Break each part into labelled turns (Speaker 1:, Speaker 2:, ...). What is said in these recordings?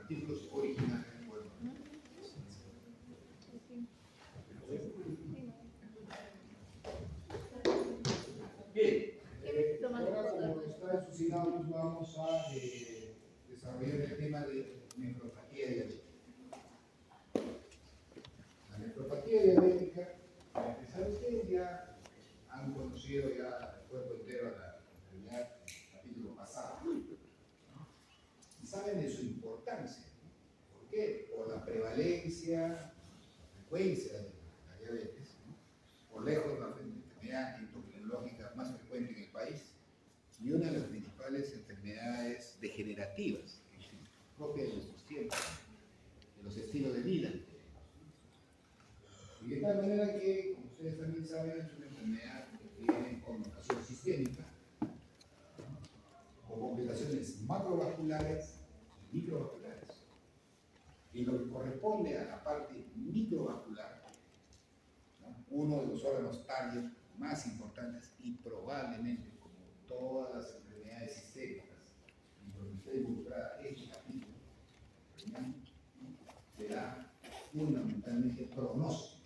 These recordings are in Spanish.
Speaker 1: artículos originales. Bueno, bien, ahora como está suscitado, vamos a desarrollar el tema de nefropatía diabética. La nefropatía diabética, para empezar, ustedes ya han conocido ya el cuerpo entero a la enfermedad, el capítulo pasado, ¿no? Y saben de su importancia, ¿no? ¿Por qué? Por la prevalencia, la frecuencia de la diabetes, ¿no? Por lejos la enfermedad endocrinológica más frecuente en el país y una de las principales enfermedades degenerativas propias de nuestros tiempos, de los estilos de vida. Y de tal manera que, como ustedes también saben, es una enfermedad que tiene connotación sistémica, con complicaciones macrovasculares y microvasculares. Y lo que corresponde a la parte microvascular, ¿no? Uno de los órganos target más importantes y probablemente, como todas las enfermedades sistémicas, y por lo que está involucrada este capítulo, ¿no? Le da fundamentalmente pronóstico,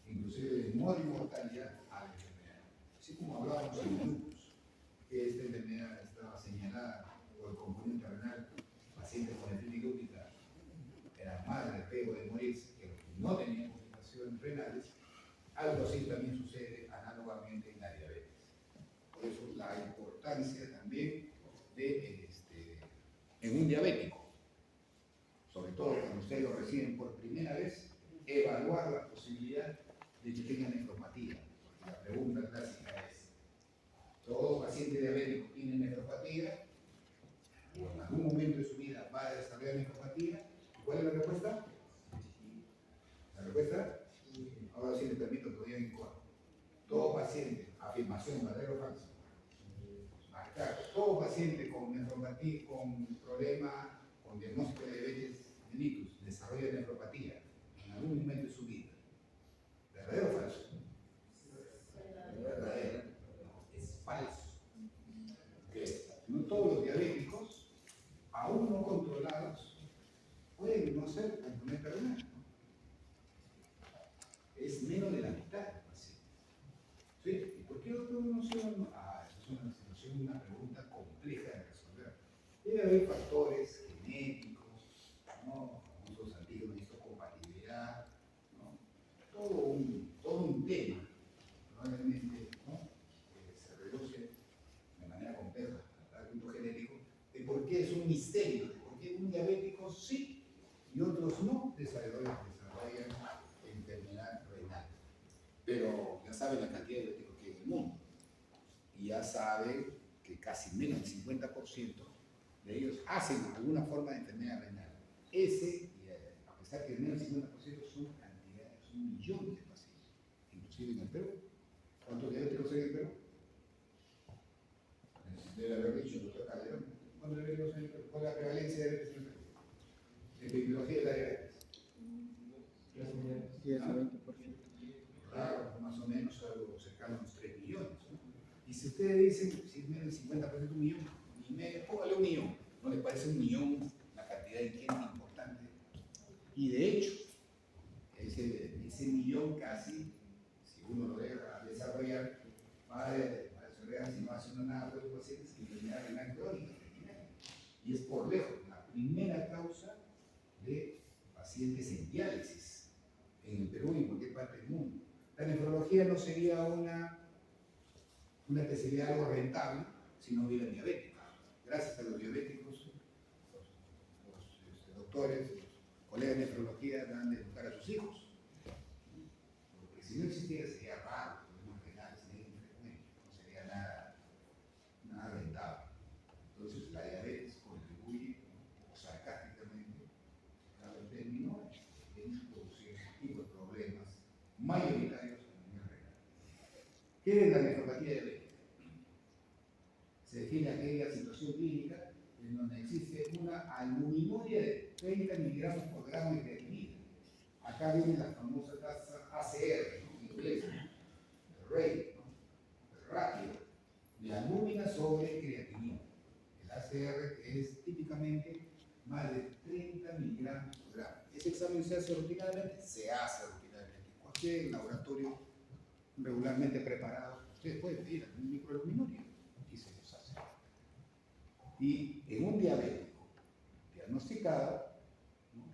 Speaker 1: inclusive de no mortalidad a la enfermedad. Así como hablábamos en grupos, que esta enfermedad estaba señalada por el componente renal, pacientes con nefritis lúpica eran más de riesgo de morirse que los que no tenían complicaciones renales. Algo así también sucede análogamente en la diabetes. Por eso la importancia también de, en un diabético, sobre todo cuando ustedes lo reciben por primera vez, evaluar la posibilidad de que tengan nefropatía. Porque la pregunta clásica es, ¿todo paciente diabético tiene nefropatía? ¿O en algún momento de su vida va a desarrollar nefropatía? ¿Cuál es la respuesta? La respuesta, ahora sí les permito que vayan en cuadro. Todo paciente, afirmación, verdadero o falso. Acá, todo paciente con nefropatía, con problema, con diagnóstico de diabetes mellitus, desarrolla nefropatía en algún momento de su vida. ¿Verdadero o falso? Verdadero. No, es falso. Que no todos los diabéticos, aún no controlados, pueden no ser componente renal, ¿no? Es menos de la mitad de los pacientes. ¿Sí? ¿Y por qué la promoción? Es una situación, una pregunta compleja de resolver. Debe haber factores genéticos, ¿no? Famosos antígenos de histocompatibilidad, ¿no? Todo un tema, probablemente, ¿no? Se reduce de manera compleja al ámbito genético, de por qué es un misterio, de por qué un diabético sí y otros no desarrollan enfermedad renal. Pero ya saben la cantidad de diabéticos que hay en el mundo. Y ya saben que casi menos del 50% de ellos hacen alguna forma de enfermedad renal. A pesar que menos del 50% son cantidades, son millones de pacientes. Inclusive en el Perú. ¿Cuántos diabéticos hay en el Perú? Debe haber dicho el doctor Calderón. ¿Cuántos diabéticos hay en el Perú? ¿Cuál es la prevalencia de diabetes en el Perú? Epidemiología de la diabetes.
Speaker 2: 10 a 20%.
Speaker 1: Claro, más o menos algo cercano a unos 3 millones. ¿No? Y si ustedes dicen, si es menos del 50%, un millón, y medio, póngale un millón. ¿No les parece un millón una cantidad de gente importante? Y de hecho, ese millón casi, si uno lo deja desarrollar, va a desarrollar, si no haciendo nada por los pacientes, enfermedad renal crónica. Y es por lejos la primera causa de pacientes en diálisis en el Perú y en cualquier parte del mundo. La nefrología no sería una especialidad algo rentable si no hubiera diabéticos. Gracias a los diabéticos, los doctores, los colegas de nefrología dan de educar a sus hijos. Porque si no existiera sería raro, problemas renales, sería infrecuente, no sería nada rentable. Entonces la diabetes contribuye, o sarcásticamente, cada término, en introducir este tipo de problemas mayoritarios en el renal. ¿Qué es la nefropatía diabética? Se define aquella situación clínica en donde existe una albuminuria de 30 miligramos por gramo de creatinina. Acá viene la famosa tasa ACR, ¿no? En inglés, ¿no? El rate, ¿no? El ratio de albúmina sobre creatinina. El ACR es típicamente más de 30 miligramos por gramo. Ese examen se hace rutinariamente, se hace rutinariamente. Cualquier laboratorio regularmente preparado, ustedes pueden pedir un microalbuminuria y se los hace. Y en un diabético diagnosticado, ¿no?,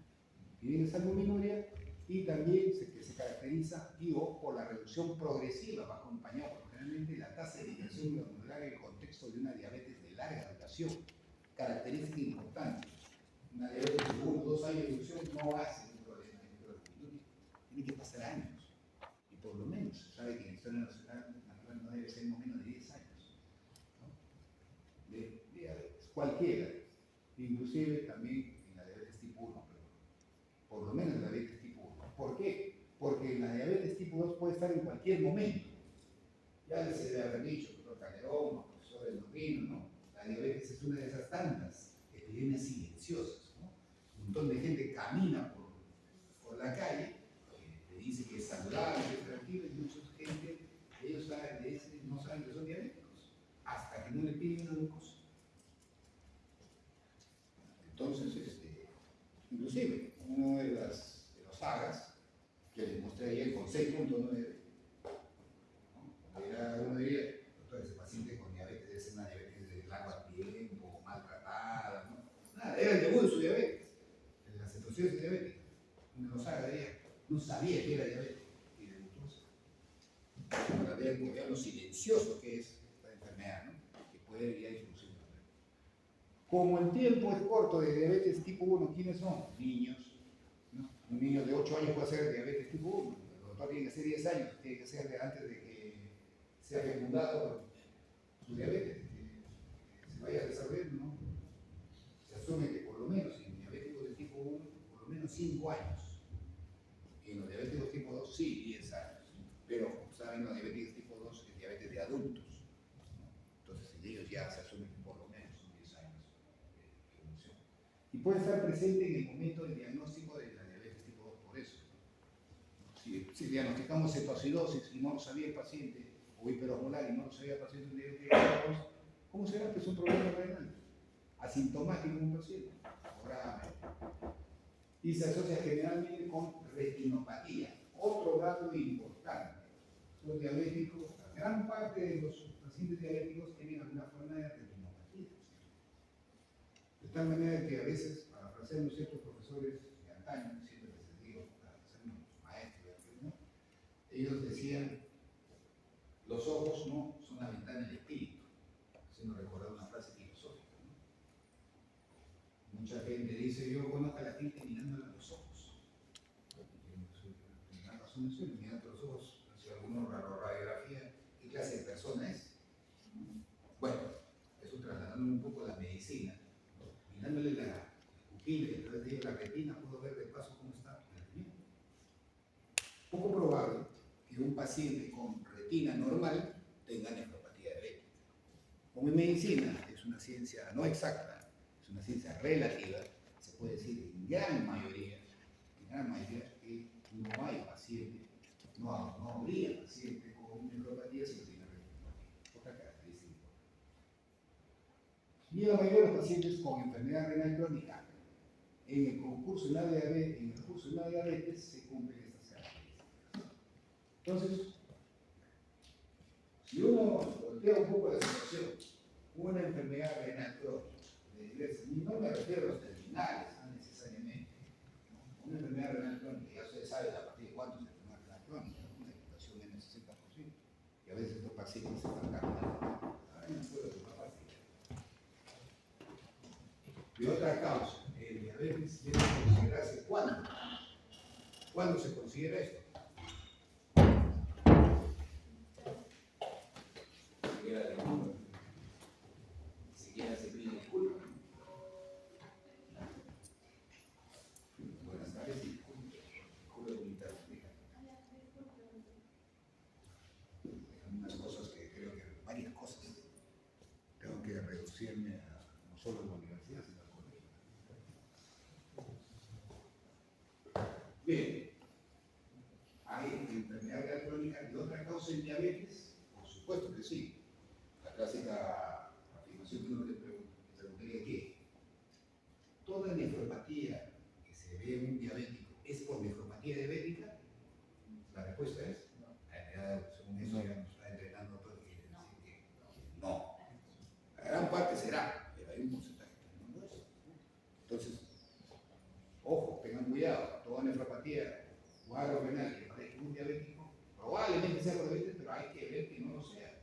Speaker 1: piden esa albuminuria y también que se caracteriza por la reducción progresiva, va acompañado generalmente la tasa de eliminación glomerular en el contexto de una diabetes de larga duración. Característica importante: una diabetes de 1 o 2 años de evolución no hace un problema de microalbuminuria. Tiene que pasar años, y por lo menos se sabe que en la historia nacional no debe ser no menos de 10 años, ¿no?, de diabetes, cualquiera, inclusive también en la diabetes tipo 1, pero por lo menos en la diabetes tipo 1. ¿Por qué? Porque la diabetes tipo 2 puede estar en cualquier momento. Ya les debe haber dicho, doctor Calderón, profesor Endorrino, ¿no? La diabetes es una de esas tantas epidemias silenciosas, ¿no? Un montón de gente camina por la calle, le dice que es saludable, que es tranquilo, y mucha gente, ellos no saben que son diabéticos, hasta que no le piden una glucosa. Entonces, inclusive, uno de los sagas que les mostré ayer con 6.9, uno diría, doctor, ese paciente con diabetes debe ser una diabetes de largo tiempo, maltratada, ¿no? Nada, era el debut de su diabetes, en la cetosis diabética. Uno lo sabe de ella, no sabía que era diabético y debutó. Para ver lo silencioso que es esta enfermedad, ¿no?, que puede ir a introducir. Como el tiempo es corto de diabetes tipo 1, ¿quiénes son? Niños, ¿no? Un niño de 8 años puede hacer diabetes tipo 1, el doctor tiene que ser 10 años, tiene que ser antes de que se ha fecundado su diabetes, que se vaya desarrollando, ¿no? Se asume que por lo menos en diabéticos de tipo 1, por lo menos 5 años. Y en los diabéticos tipo 2, sí, 10 años. Pero, como saben, los diabéticos tipo 2 es diabetes de adultos, ¿no? Entonces, en ellos ya se asume que por lo menos son 10 años de evolución. Y puede estar presente en el momento del diagnóstico de la diabetes tipo 2, por eso. Si diagnosticamos cetoacidosis y no lo sabía el paciente, o hiperosmolar y no lo sabía el paciente de diabetes tipo 2, ¿cómo será que es un problema renal? Asintomático en un paciente, grave. Y se asocia generalmente con retinopatía. Otro dato importante: los diabéticos, la gran parte de los pacientes diabéticos tienen alguna forma de retinopatía. De tal manera que a veces, parafraseando ciertos profesores de antaño, siempre les digo, parafraseando maestros, ¿no?, ellos decían: los ojos no son la ventana del espíritu, haciendo recordar una frase filosófica, ¿no? Mucha gente dice: yo conozco a la gente mirándola a los ojos. La razón es una, mirando a los ojos, si alguno radiografía, ¿qué clase de persona es? Bueno, eso trasladando un poco a la medicina, ¿no?, mirándole la pupila y a través de ella la retina, puedo ver de paso cómo está la retina. Poco probable que un paciente con retina normal tenga nefropatía diabética. Como en medicina es una ciencia no exacta, es una ciencia relativa, se puede decir en gran mayoría que no hay paciente, no habría paciente con nefropatía si no tiene retinopatía. Otra característica. Y la mayoría de los pacientes con enfermedad renal crónica, en el curso de la diabetes se cumplen estas características. Entonces, si uno voltea un poco la situación, una enfermedad renal crónica, y no me refiero a los terminales, no necesariamente, ¿no? Una enfermedad renal crónica, ya ustedes saben a partir de cuánto es la enfermedad renal crónica, una inflación menos del 60%, y a veces estos pacientes se están caminando. Ahora no puedo tomar pastilla. Y otra causa, el diabetes debe considerarse ¿cuándo? ¿Cuándo se considera esto? Siquiera se pide disculpas. Buenas tardes, disculpe de militar. Unas cosas que creo que, varias cosas, tengo que reducirme a no solo en la universidad, sino al colegio. Bien. en un diabético es por nefropatía diabética, la respuesta es no. Según eso ya nos está entrenando todo, quiere decir que no. La gran parte será, pero hay un porcentaje que no lo es. Entonces, ojo, tengan cuidado, toda nefropatía cuadro renal que parezca un diabético, probablemente sea por diabetes, pero hay que ver que no lo sea.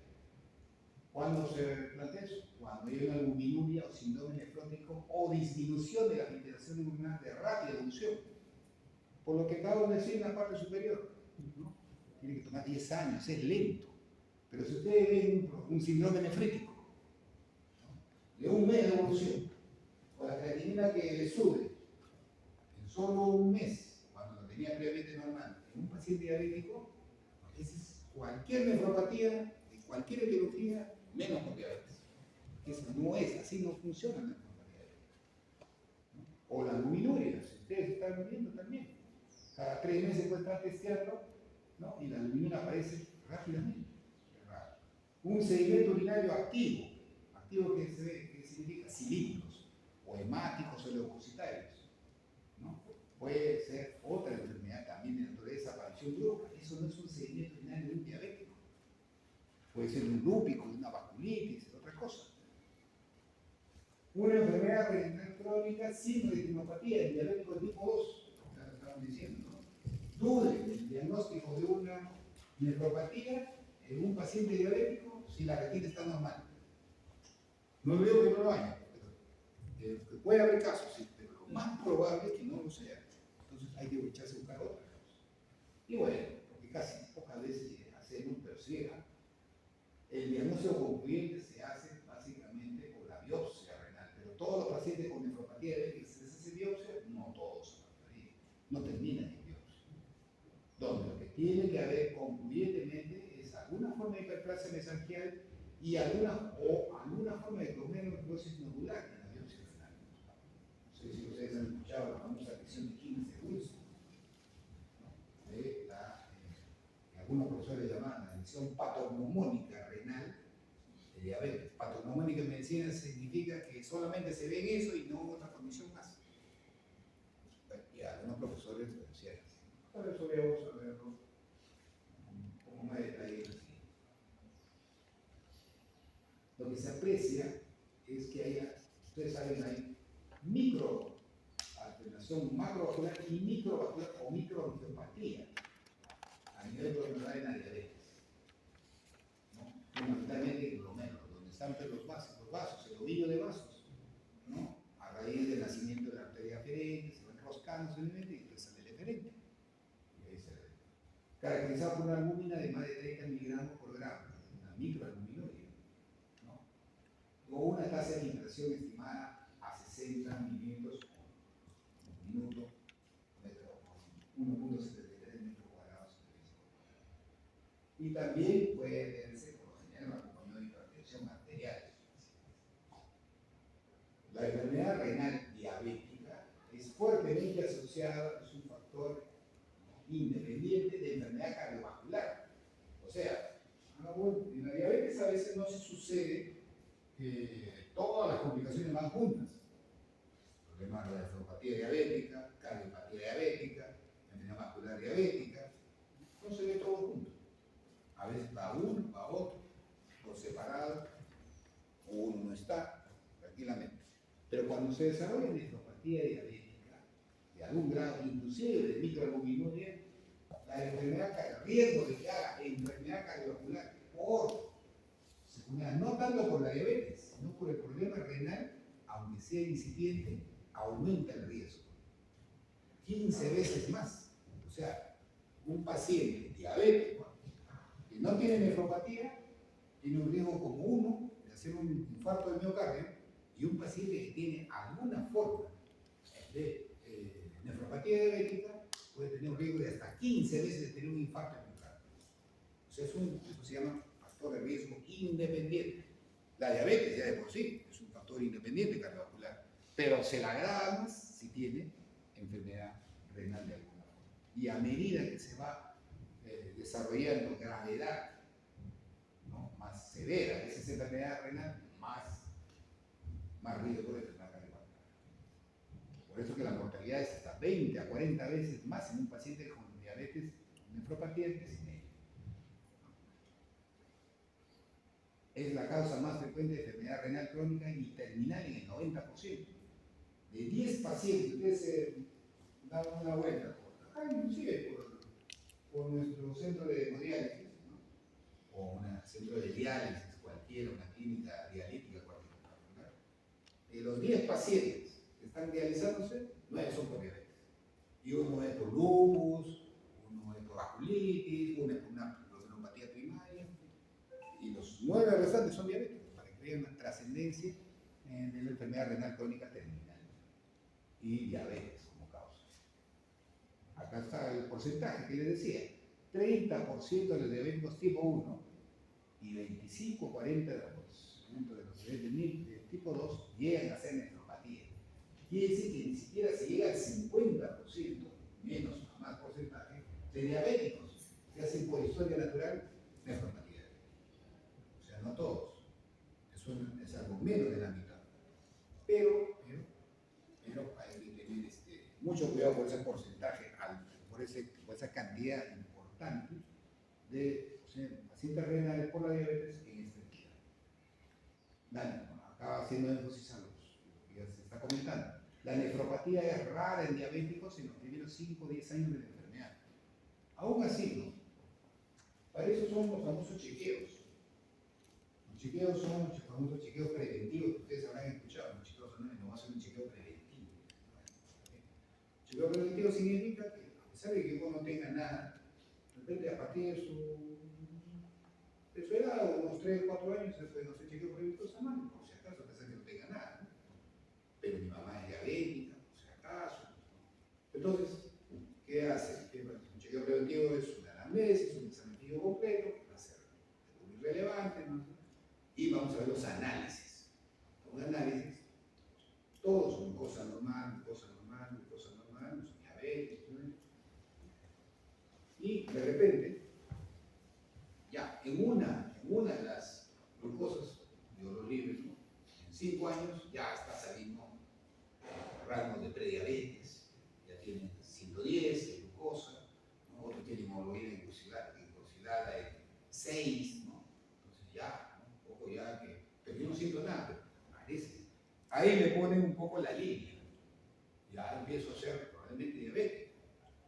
Speaker 1: ¿Cuándo se plantea eso? Cuando hay una albuminuria o síndrome nefrótico o disminución de la filtración neuronal de rápida evolución. Por lo que acabo de decir en la parte superior, ¿no? Tiene que tomar 10 años, es lento. Pero si ustedes ven un síndrome nefrítico, ¿no? De un mes de evolución, o la creatinina que le sube en solo un mes, cuando lo tenía previamente normal, en un paciente diabético, esa es cualquier nefropatía, de cualquier etiología, menos con diabetes. Eso no es, así no funciona la nefropatía diabética. ¿No? O la albuminuria, si ustedes están viendo también. Cada 3 meses puede estar testeando, ¿no? Y la albuminuria aparece rápidamente. Un sedimento urinario activo, activo que significa cilíndricos, o hemáticos o leucocitarios, ¿no? Puede ser otra enfermedad también de naturaleza, aparición de URCA. Eso no es un sedimento urinario de un diabético. Puede ser un lúpico, una vasculitis, otra cosa. Una enfermedad renal crónica sin retinopatía, el diabético de tipo 2, ya lo estaban diciendo, ¿no? Duden del diagnóstico de una nefropatía en un paciente diabético si la retina está normal. No digo que no lo haya, pero puede haber casos, sí, pero lo más probable es que no lo sea. Entonces hay que echarse a buscar otra causa. Y bueno, porque casi pocas veces hacemos, pero sí, el diagnóstico concluyente se hace básicamente por la biopsia renal, pero todos los pacientes con nefropatía diabética se les hace biopsia, no todos no terminan en biopsia. Donde lo que tiene que haber concluyentemente es alguna forma de hiperplasia mesangial y alguna forma de glomerulosclerosis nodular en la biopsia renal. No sé si ustedes han escuchado la famosa lesión de King's de Wilson, ¿no? Que algunos profesores llaman la lesión patognomónica renal de diabetes. Patognomónica en medicina significa que solamente se ve en eso y no otra condición más. Y algunos profesores lo decían. Por eso vamos a verlo un poco más de detalle. Lo que se aprecia es que haya, ustedes saben, hay microalteración macrovascular y microvascular o microangiopatía a nivel glomerular en la diabetes, ¿no? Fundamentalmente en glomérulos, donde están los vasos, el ovillo de vasos, ¿no? A raíz del nacimiento de la arteria aferente, se va enroscando simplemente y después sale el eferente. Caracterizado por una albúmina de más de 30 miligramos por gramo, una microalbuminuria, ¿no? O una tasa de filtración estimada a 60 mililitros por minuto, 1.73 metros cuadrados. Y también puede verse, por lo general, acompañado de hipertensión arterial. La enfermedad renal diabética es fuertemente asociada, es un factor independiente de enfermedad cardiovascular. O sea, en la diabetes a veces no se sucede que todas las complicaciones van juntas. Problemas de nefropatía diabética, cardiopatía diabética, enfermedad vascular diabética, no se ve todo junto. A veces va uno, va otro, por separado, o uno no está, tranquilamente. Pero cuando se desarrolla nefropatía diabética, de algún grado, inclusive de microalbuminuria, la enfermedad, el riesgo de que haga enfermedad cardiovascular por secundaria, no tanto por la diabetes, sino por el problema renal, aunque sea incipiente, aumenta el riesgo 15 veces más. O sea, un paciente diabético que no tiene nefropatía tiene un riesgo como uno de hacer un infarto de miocardio, y un paciente que tiene alguna forma de nefropatía diabética puede tener un riesgo de hasta 15 veces de tener un infarto de miocardio. O sea, eso se llama factor de riesgo independiente. La diabetes ya de por sí es un factor independiente cardiovascular, pero se la agrava más si tiene enfermedad renal de alguna forma. Y a medida que se va desarrollando gravedad, ¿no?, más severa de esa enfermedad renal, más riesgo de enfermedad cardiovascular. Por eso que la mortalidad es hasta 20 a 40 veces más en un paciente con diabetes nefropatía que sin ella. Es la causa más frecuente de enfermedad renal crónica y terminal en el 90%. De 10 pacientes, ustedes se dan una vuelta, inclusive por nuestro centro de hemodiálisis, ¿no? O un centro de diálisis, cualquiera, una clínica dialítica, cualquiera. De los 10 pacientes que están dializándose, 9 son por diabetes. Y uno es por lupus, uno es por vasculitis, uno es por una neuropatía primaria. Y los 9 restantes son diabéticos, para que vean la trascendencia de la enfermedad renal crónica terminal y diabetes como causa. Acá está el porcentaje que les decía: 30% de los diabéticos tipo 1 y 25-40% de los diabetes de tipo 2 llegan a ser nefropatía. Quiere decir que ni siquiera se llega al 50%, menos o más porcentaje, de diabéticos que hacen por historia natural nefropatía. O sea, no todos. Eso es algo menos de la mitad. Pero hay que tener mucho cuidado por ese porcentaje alto, por esa cantidad importante de pacientes renales por la diabetes en esta entidad. Dale, acaba haciendo énfasis a lo que ya se está comentando. La nefropatía es rara en diabéticos en los primeros 5 o 10 años de la enfermedad. Aún así, ¿no? Para eso son los famosos chequeos. Los chequeos son los famosos chequeos preventivos que ustedes habrán escuchado. Los chequeos no va a ser un chequeo preventivo. El chequeo preventivo significa que, a pesar de que uno no tenga nada, de repente a partir de su edad, unos 3 o 4 años, se puede hacer chequeo preventivo semanal, por si acaso, a pesar de que no tenga nada, ¿no? Pero mi mamá es diabética, por si acaso. Entonces, ¿qué hace? Un chequeo preventivo es una anamnesis, un examen físico completo, que va a ser muy relevante, ¿no? Y vamos a ver los análisis. Un análisis, todos son cosa normal, diabetes, ¿no? Y de repente, ya en una de las glucosas de oro libre, ¿no? En 5 años ya está saliendo rangos de prediabetes, ya tienen 110 de glucosa, ¿no? Otro tiene hemoglobina glucosilada en 6, ¿no? Entonces ya, ¿no? Un poco ya que, pero yo no siento nada, pero parece. Ahí me ponen un poco la línea, ya empiezo a ser probablemente diabético,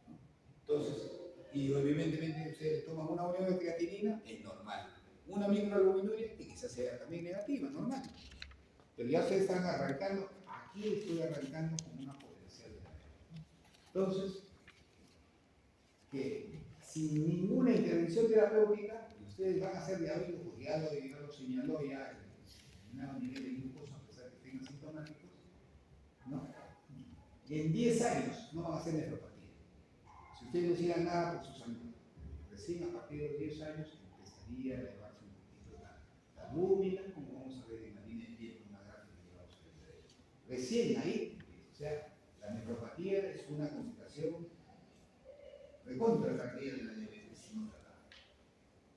Speaker 1: ¿no? Entonces, y evidentemente ustedes toman una unidad de creatinina, es normal. Una microalbuminuria, que quizás sea también negativa, normal. Pero ya se están arrancando, aquí estoy arrancando con una potencial de diabetes. Entonces, que sin ninguna intervención terapéutica, ustedes van a ser diabéticos, porque ya lo señaló ya el nivel de glucosa, a pesar de que tengan sintomáticos, ¿no? Y en 10 años no van a ser nefropatía. Si ustedes no hicieran nada por su salud, recién a partir de los 10 años empezaría a elevarse un poquito la albúmina, como vamos a ver en la línea de pie con una gráfica que vamos a ver entre ellos. Recién ahí, o sea, la nefropatía es una complicación recontra tardía de la diabetes si no tratada.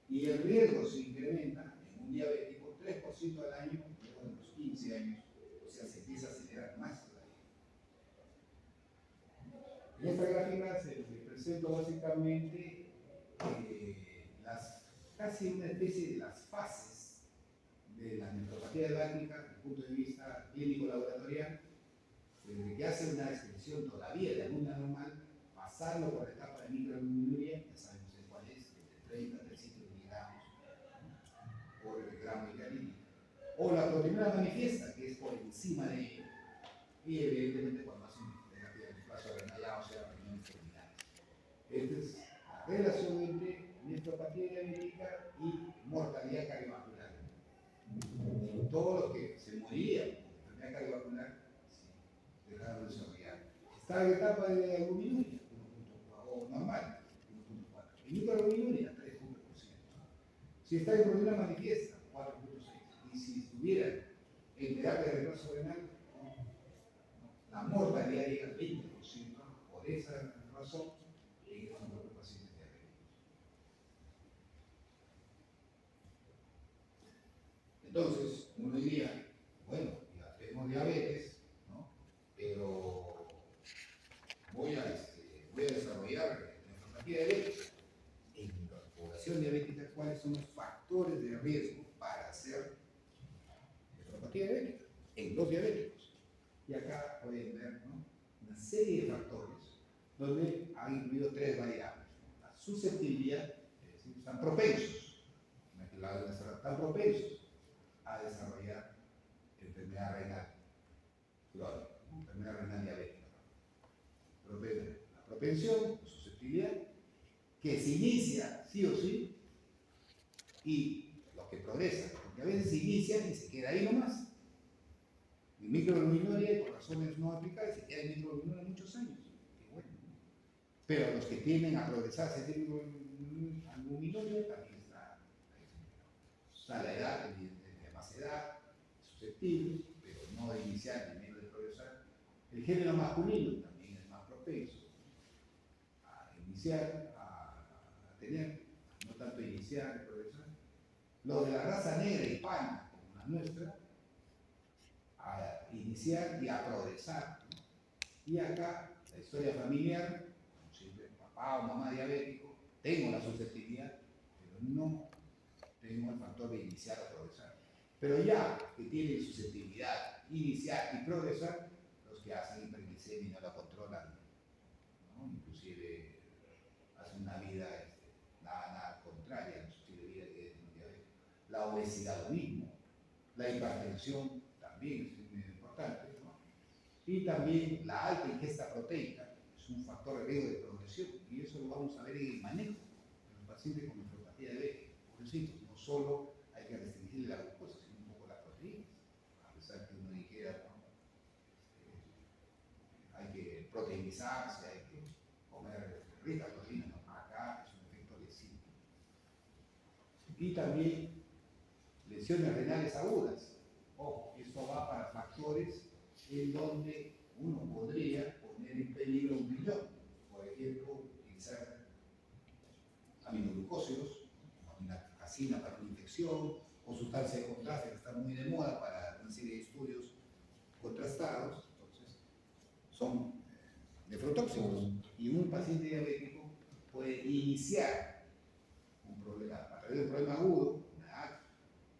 Speaker 1: Y el riesgo se incrementa en un diabético 3% al año luego de los 15 años, o sea, se empieza a acelerar más todavía. En esta gráfica se presento básicamente casi una especie de las fases de la nefropatía hepática desde el punto de vista clínico laboratorial, desde que hace una descripción todavía de albúmina normal, pasarlo por la etapa de microalbuminuria, ya sabemos cuál es, entre 30 a 300 miligramos por gramo de harina. O la proteinura manifiesta, que es por encima de ello. Y evidentemente cuando hacen terapia de plazo renal, o sea, reuniones terminales. Esta es la relación entre nefropatía diabética y mortalidad cardiovascular. Todos los que se morían por enfermedad cardiovascular dejaron de desarrollar. Está en etapa de albuminuria, 1.4, o normal, 1.4. En microalbuminuria, 3%. Si está en proteinura manifiesta, 4.6. Y si estuviera en terapia de reemplazo renal, la mortalidad llega al 20%. Por esa razón, en estos grupos de pacientes diabéticos. Entonces, uno diría, bueno, ya tenemos diabetes, ¿no? Pero los diabéticos. Y acá pueden ver, ¿no?, una serie de factores donde han incluido 3 variables, ¿no? La susceptibilidad, es decir, están propensos, están propensos a desarrollar enfermedad renal crónica, enfermedad renal diabética. La propensión, la susceptibilidad, que se inicia sí o sí, y los que progresan, porque a veces se inician y se queda ahí nomás. El microalbuminuria, por razones no aplicadas, se queda en microalbuminuria muchos años. Qué bueno, ¿no? Pero los que tienden a progresar a ser microalbuminuria también está la edad, de más edad, susceptible, pero no de iniciar ni menos de progresar. El género masculino también es más propenso a iniciar, a tener, no tanto iniciar, progresar. Los de la raza negra hispana, como la nuestra, a iniciar y a progresar, ¿no? Y acá, la historia familiar, como siempre, papá o mamá diabético, tengo la susceptibilidad, pero no tengo el factor de iniciar o progresar. Pero ya que tienen susceptibilidad, iniciar y progresar, los que hacen hiperglicemia y no la controlan, ¿no? Inclusive hacen una vida nada contraria a su estilo de vida que es el diabetes. La obesidad lo mismo, la hipertensión también es muy importante, ¿no? Y también la alta ingesta proteica es un factor de riesgo de progresión, y eso lo vamos a ver en el manejo de los pacientes con nefropatía diabética. Pobrecitos, no solo hay que restringirle la glucosa, sino un poco las proteínas, a pesar que uno dijera, ¿no?, hay que proteinizarse, hay que comer rica proteína, ¿no? Acá es un efecto lesivo. Y también lesiones renales agudas. Ojo, esto va para factores en donde uno podría poner en peligro un riñón. Por ejemplo, utilizar aminoglucósidos, como aminocasina para una infección, o sustancias de contraste que están muy de moda para una serie de estudios contrastados. Entonces, son nefrotóxicos, y un paciente diabético puede iniciar un problema, a través de un problema agudo,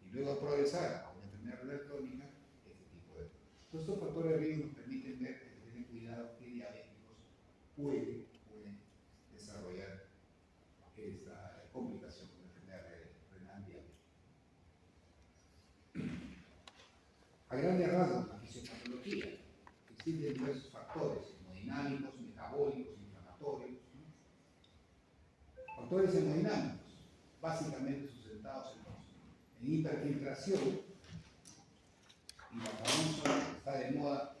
Speaker 1: y luego progresar a una enfermedad renal crónica, este tipo de cosas. Todos estos factores de riesgo nos permiten ver que tener cuidado que diabéticos pueden desarrollar esta complicación con la enfermedad renal diabética. A grandes rasgos, la fisiopatología, existen diversos factores hemodinámicos, metabólicos, inflamatorios, ¿no? Factores hemodinámicos, básicamente sustentados en hiperfiltración, y la famosa, está de moda,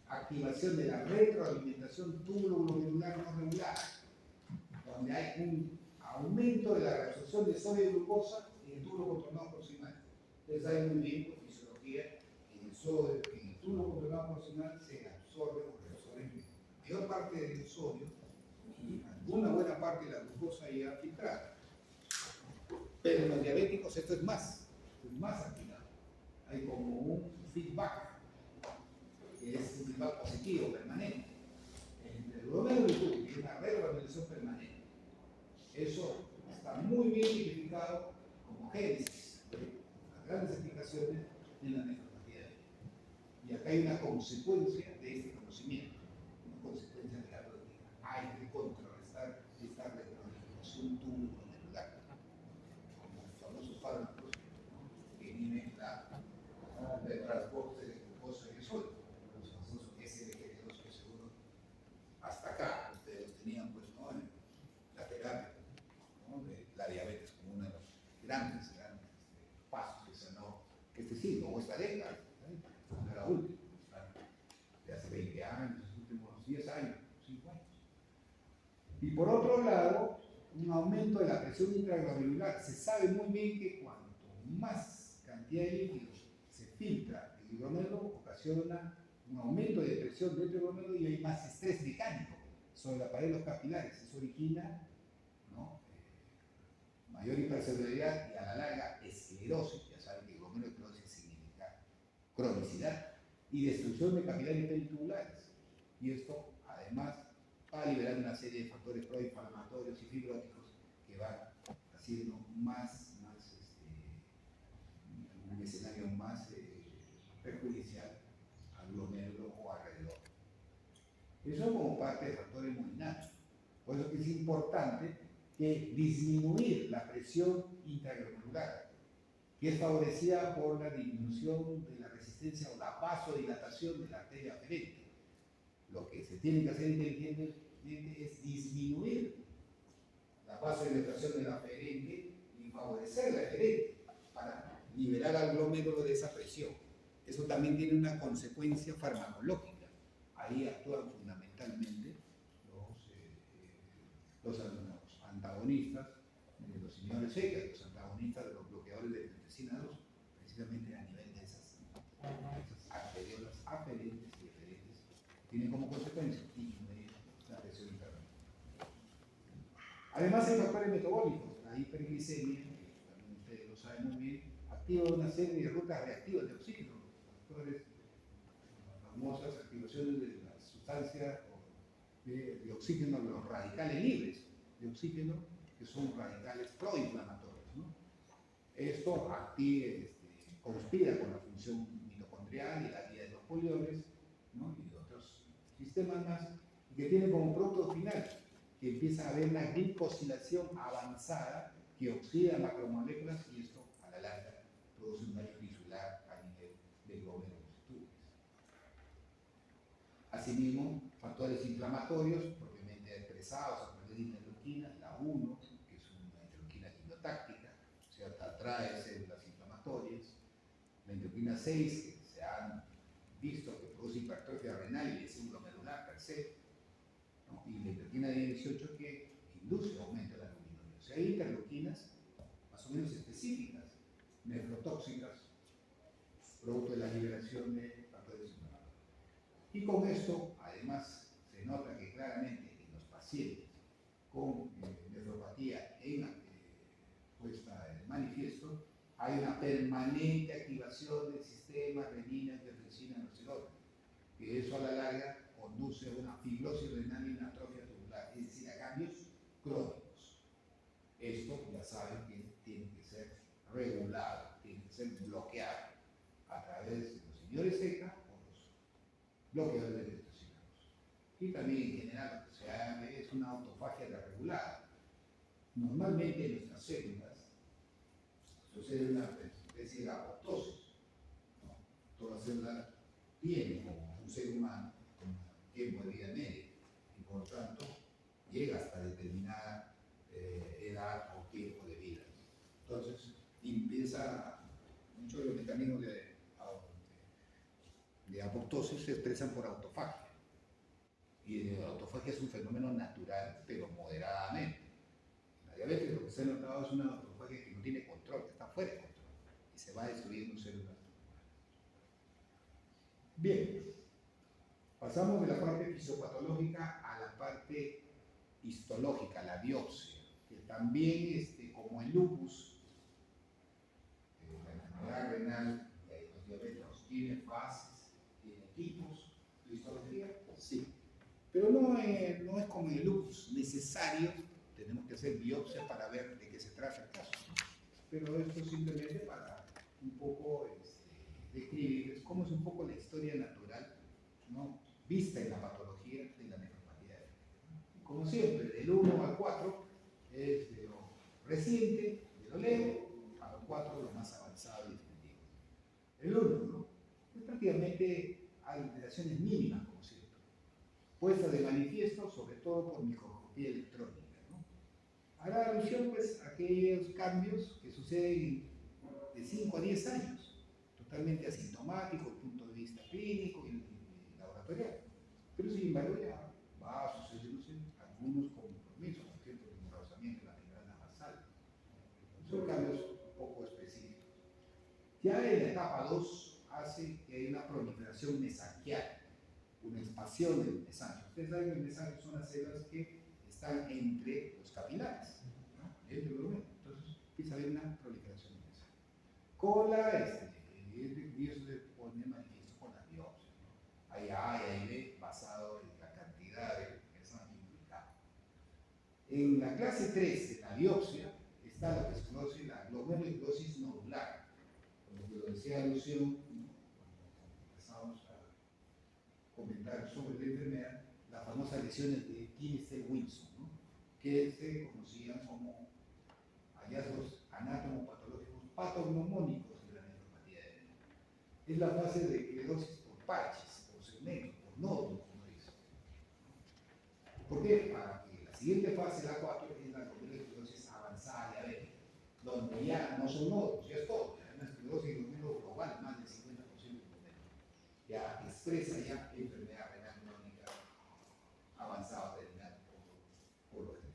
Speaker 1: activación de la retroalimentación túbulo-glomerular no regular, donde hay un aumento de la reabsorción de sodio y glucosa en el túbulo contornado proximal. Ustedes saben muy bien por fisiología que en el túbulo contornado proximal se absorbe o reabsorbe la mayor parte del sodio y alguna buena parte de la glucosa ya filtrada. Pero en los diabéticos esto es más activado. Hay como un feedback, que es un feedback positivo, permanente, entre el glomérulo y el tubo, y una retroalimentación permanente. Eso está muy bien identificado como génesis, las grandes explicaciones de la nefropatía diabética. Y acá hay una consecuencia de este conocimiento, una consecuencia de la lógica. Hay que contrarrestar esta retroalimentación túbulo-glomerular, como los famosos fármacos, ¿no?, que inhiben el transporte de glucosa y de sodio, los famosos SGLT2, que seguro hasta acá ustedes los tenían, pues, ¿no?, en la terapia, ¿no?, de la diabetes como uno de los grandes pasos que se no este siglo o esta década, ¿no?, la última, de hace 20 años, los últimos 10 años, 5 años. Y por otro lado, un aumento de la presión intraglomerular. Se sabe muy bien que cuanto más cantidad de líquidos se filtra en el glomérulo, ocasiona un aumento de presión dentro del glomérulo y hay más estrés mecánico sobre la pared de los capilares. Eso origina, ¿no?, mayor hipercelularidad y a la larga esclerosis. Ya saben que glomerulosclerosis significa cronicidad y destrucción de capilares peritubulares. Y esto, además, va a liberar una serie de factores proinflamatorios y fibróticos que van haciendo un escenario más perjudicial al glomérulo o alrededor. Eso como parte de factores hemodinásticos. Por eso que es importante que disminuir la presión intraglomerular, que es favorecida por la disminución de la resistencia o la vasodilatación de la arteria aferente. Lo que se tiene que hacer inteligentemente es disminuir la vasodilatación de la aferente y favorecer la aferente para liberar al glomérulo de esa presión. Eso también tiene una consecuencia farmacológica. Ahí actúan fundamentalmente los antagonistas de los inhibidores ECA, los antagonistas de los bloqueadores de angiotensina 2, precisamente a nivel de esas arteriolas aferentes y eferentes, tienen como consecuencia disminuir la presión interna. Además hay factores metabólicos, la hiperglicemia, que también ustedes lo saben muy bien, activa una serie de rutas reactivas de oxígeno, factores, famosas activaciones de la sustancia de oxígeno, los radicales libres de oxígeno, que son radicales proinflamatorios, ¿no? Esto conspira con la función mitocondrial y la vía de los polioles, ¿no? Y otros sistemas más, que tienen como producto final que empieza a haber una glicosilación avanzada que oxida macromoléculas y esto a la larga produce un daño tisular a nivel del glómerulos y túbulos. Asimismo, factores inflamatorios propiamente expresados a través de interleuquina, la 1, que es una interleuquina quimiotáctica, o sea, atrae células inflamatorias, la interleuquina 6, que se han visto que produce hipertrofia renal y lesión glomerular per se, ¿no? Y la interleuquina 18, que induce aumento de la albuminuria. O sea, hay interleuquinas más o menos específicas, nefrotóxicas, producto de la liberación de factores inflamatorios. Y con esto, además, se nota que claramente en los pacientes con nefropatía puesta en manifiesto, hay una permanente activación del sistema renina-angiotensina en los órganos, que eso a la larga conduce a una fibrosis renal y una atrofia tubular, es decir, a cambios crónicos. Esto ya saben que tiene que ser regulado, tiene que ser bloqueado a través de los inhibidores ECA o los bloqueadores de electrocitados. Y también en general lo que se hace es una autofagia desregulada. Normalmente en nuestras células sucede una especie de apoptosis, ¿no? Toda célula tiene, como un ser humano, un tiempo de vida medio y por lo tanto llega hasta determinada edad o tiempo de vida. Entonces empieza, muchos de los mecanismos de apoptosis se expresan por autofagia. Y la autofagia es un fenómeno natural, pero moderadamente. La diabetes, lo que se ha notado es una autofagia que no tiene control, que está fuera de control y se va destruyendo células. Bien, pasamos de la parte fisiopatológica a la parte histológica, la biopsia, que también, como el lupus, la enfermedad renal, los diabéticos, tiene fases, tiene tipos de histología, sí. Pero no es como el lupus necesario, tenemos que hacer biopsia para ver de qué se trata el caso. Pero esto simplemente para un poco describir cómo es un poco la historia natural, ¿no?, vista en la patología de la nefropatía. Como siempre, del 1 al 4 es de lo reciente, de lo leve, a lo 4 lo más avanzado y definitivo. El 1, ¿no?, es prácticamente alteraciones mínimas, como siempre, puesta de manifiesto sobre todo por microscopía electrónica, ¿no? Hará alusión pues a aquellos cambios que suceden de 5 a 10 años, totalmente asintomático desde el punto de vista clínico y laboratorial, pero sin embargo ya va a suceder algunos compromisos, por ejemplo, el engrosamiento de la membrana basal. Son cambios un poco específicos. Ya en la etapa 2 hace que haya una proliferación mesangial, una expansión del mesangio. Ustedes saben que el mesangio son las células que están entre los capilares, ¿no?, entre los glómerulos. Entonces empieza a haber una proliferación del mesangio. Con y eso se pone manifiesto con la biopsia, ¿no? Hay A y hay B basado en la cantidad de mesangio implicado. En la clase 3, en la biopsia, está lo que se conoce la glomerulosclerosis nodular, como que lo decía alusión, ¿no?, comentar sobre la enfermedad las famosas lesiones de Kinsey-Wilson, ¿no? Que se conocían como hallazgos anatomopatológicos patognomónicos de la nefropatía de Bennett. Es la fase de esclerosis por parches, por segmentos, por nódulos, como dice. ¿Por qué? Para que la siguiente fase, la 4, es la esclerosis avanzada diabética, donde ya no son nódulos, ya es todo, ya es una esclerosis de número global, más del 50% del número. Ya expresa ya enfermedad renal crónica avanzada terminal por lo general.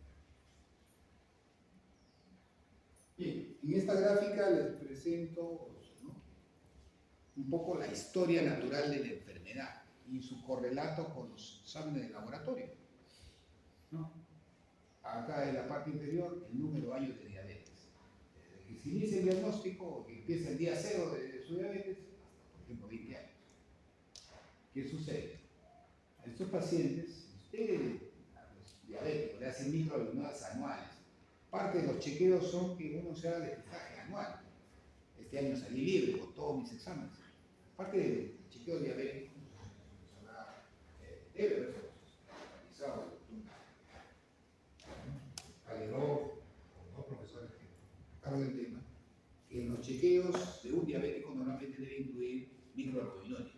Speaker 1: Bien, en esta gráfica les presento, ¿no?, un poco la historia natural de la enfermedad y su correlato con los exámenes de laboratorio, ¿no? Acá en la parte inferior, el número de años de diabetes. Desde que se inicia el diagnóstico, que empieza el día 0 de su diabetes, hasta, por ejemplo, 20 años. ¿Qué sucede? A estos pacientes, ustedes, a los diabéticos, le hacen microalbuminas anuales. Parte de los chequeos son que uno se haga depistaje anual. Este año salí libre con todos mis exámenes. Parte del chequeo diabético, debe haberse realizado el doctor Calderón, o dos profesores que trataron el tema, que en los chequeos de un diabético normalmente debe incluir microalbuminuria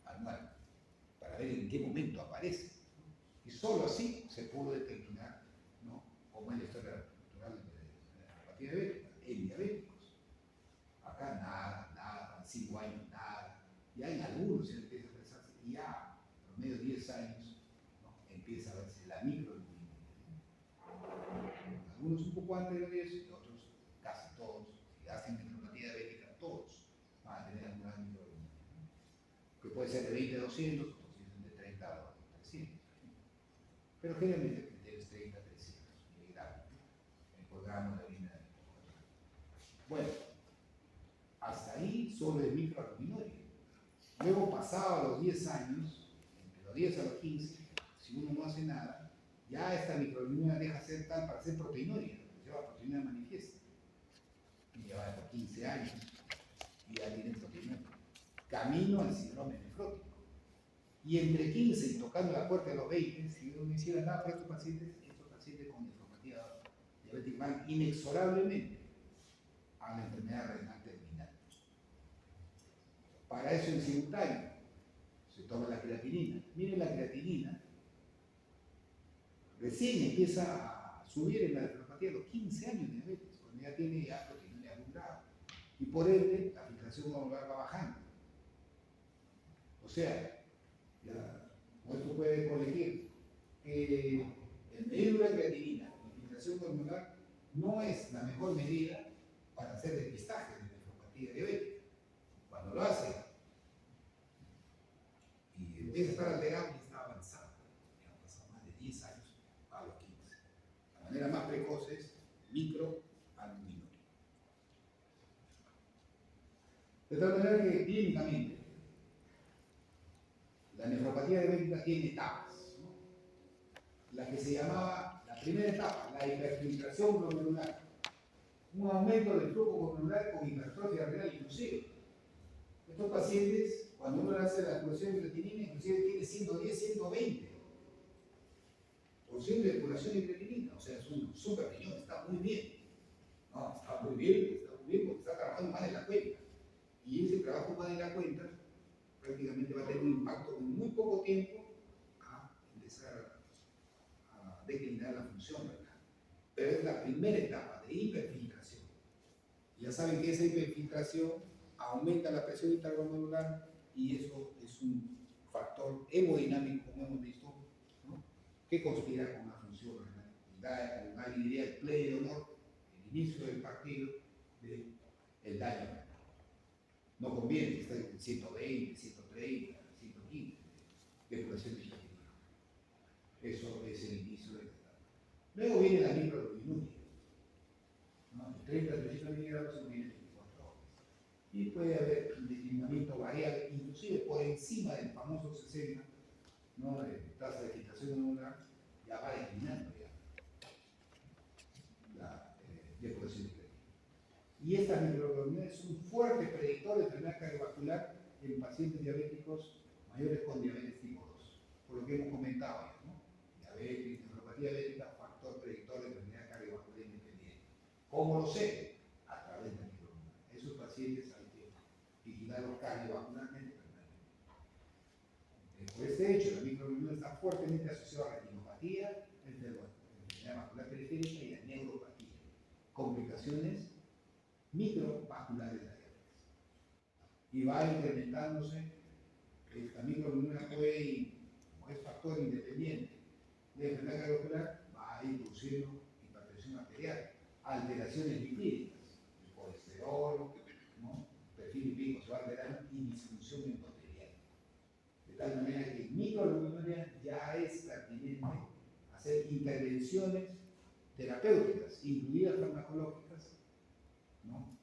Speaker 1: anual, para ver en qué momento aparece. Y solo así se pudo determinar, ¿no?, cómo es la historia natural de la neuropatía diabética en diabéticos. Acá nada, 5 años nada. Ya en algunos se empieza a expresarse, y ya por medio de 10 años, ¿no?, empieza a verse la microalbuminuria. Algunos un poco antes de los 10 y otros casi todos. Si hacen neuropatía diabética, todos van a tener alguna microalbuminuria, que puede ser de 20 a 200, otros de 30 a 300. Pero generalmente es 30 a 300 miligramos por gramo de orina. Bueno, hasta ahí solo es microalbuminuria. Luego, pasado los 10 años, entre los 10 a los 15, si uno no hace nada, ya esta microalbuminuria deja de ser tal para ser proteinuria, se llama proteinuria manifiesta. Y ya va por 15 años y ya tienen proteinuria. Camino al síndrome nefrótico. Y entre 15 y tocando la puerta de los 20, si uno no hiciera nada para estos pacientes con nefropatía diabética van inexorablemente a la enfermedad renal terminal. Para eso, en simultáneo, se toma la creatinina. Miren, la creatinina recién empieza a subir en la nefropatía a los 15 años de diabetes, cuando ya tiene proteinuria de algún grado. Y por ende, la filtración glomerular va bajando. O sea, esto puede corregir que el medir la creatinina, la filtración glomerular, no es la mejor medida para hacer depistaje de nefropatía diabética. Cuando lo hace y empieza a estar alterado y está avanzado, ya han pasado más de 10 años a los 15. La manera más precoz es microalbuminuria. De tal manera que clínicamente la nefropatía diabética tiene etapas, ¿no? La que se llamaba la primera etapa, la hiperfiltración glomerular, un aumento del flujo glomerular con hipertrofia renal inclusive. Estos pacientes, cuando uno hace la curación de creatinina, inclusive tiene 110, 120% de curación de creatinina. O sea, es un súper riñón, está muy bien. No, está muy bien porque está trabajando más de la cuenta. Y ese trabajo más de la cuenta prácticamente va a tener un impacto en muy poco tiempo a empezar a declinar la función renal. Pero es la primera etapa de hiperfiltración. Ya saben que esa hiperfiltración aumenta la presión intraglomerular y eso es un factor hemodinámico, como hemos visto, ¿no?, que conspira con la función renal. Da diría el play de honor, el inicio del partido del daño renal. No conviene que esté en 120, 130, 115 de población de creatinina. Eso es el inicio del etapa. Luego viene la microalbuminuria, ¿no? De 30 a 300 miligramos en 24 horas. Y puede haber un declinamiento variable, inclusive por encima del famoso 60, ¿no?, de tasa de filtración glomerular, ya va declinando ya la depuración de creatinina. Y esta microalbuminuria es un fuerte predictor de enfermedad cardiovascular en pacientes diabéticos mayores con diabetes tipo 2. ¿Cómo lo sé? A través de la microalbuminuria. Esos pacientes hay que vigilarlos cardiovascularmente permanentemente. Por este hecho, la microalbuminuria está fuertemente asociada a la retinopatía, enfermedad macular periférica y la neuropatía, complicaciones microvasculares de la diabetes. Y va incrementándose, la microalbuminuria puede, como es factor independiente de enfermedad cardiovascular, va a ir produciendo hipertensión arterial, alteraciones lipídicas, el colesterol, ¿no? Perfil lipídico se va alterando y disfunción endotelial. De tal manera que en microalbuminuria ya es pertinente hacer intervenciones terapéuticas, incluidas farmacológicas, ¿no?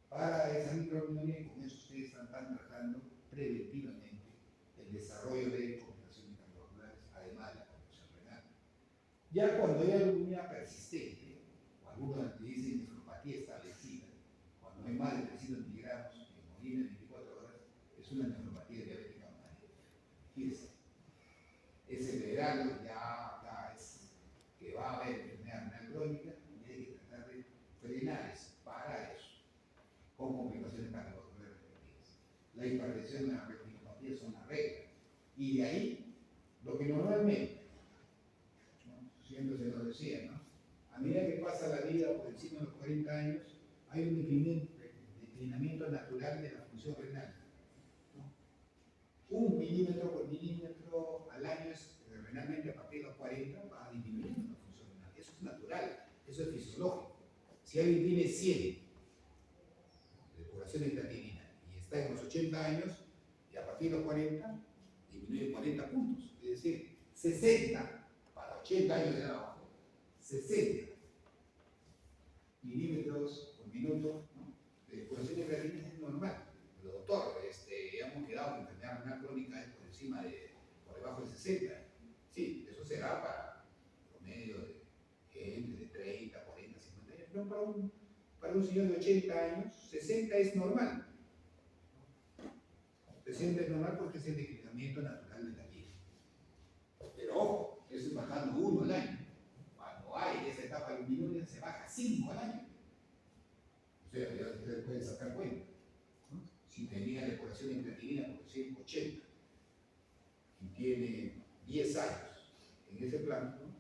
Speaker 1: Para esa microalbuminuria, y con eso ustedes están tratando preventivamente el desarrollo de complicaciones cardiovasculares, además de la complicación renal. Ya cuando hay albuminuria persistente, o algunos dicen nefropatía establecida, cuando hay más de 300 miligramos en orina en 24 horas, es una nefropatía diabética maligna. Fíjense, ese verano ya es que va a haber enfermedad renal crónica y hay que tratar de frenar eso, parar eso, con complicaciones cardiovasculares repetidas. La hipertensión y la retinopatía son la regla. Y de ahí, lo que normalmente, ¿no? Siempre se nos decía, ¿no? A medida que pasa la vida por encima de los 40 años, hay un declinamiento natural de la función renal, ¿no? 1 milímetro por milímetro al año es renalmente a partir de los 40 va disminuyendo la función renal. Eso es natural, eso es fisiológico. Si alguien tiene 100 de población de creatinina y está en los 80 años, y a partir de los 40 disminuye 40 puntos, es decir, 60 para 80 años de edad abajo, 60 milímetros por minuto, ¿no? De población de creatinina es normal. Pero doctor, hemos quedado con enfermedad renal crónica por encima por debajo de 60. Sí, eso será para promedio de gente de 30, 40, 50 años, pero para un señor de 80 años, 60 es normal. 60 es normal porque es el declinamiento natural de la vida. Pero ojo, eso es bajando 1 al año. Cuando hay esa etapa albuminuria, se baja 5 al año. O sea, ya ustedes pueden sacar cuenta, ¿no? Si tenía depuración en creatinina, por decir 80, y tiene 10 años en ese plan, ¿no?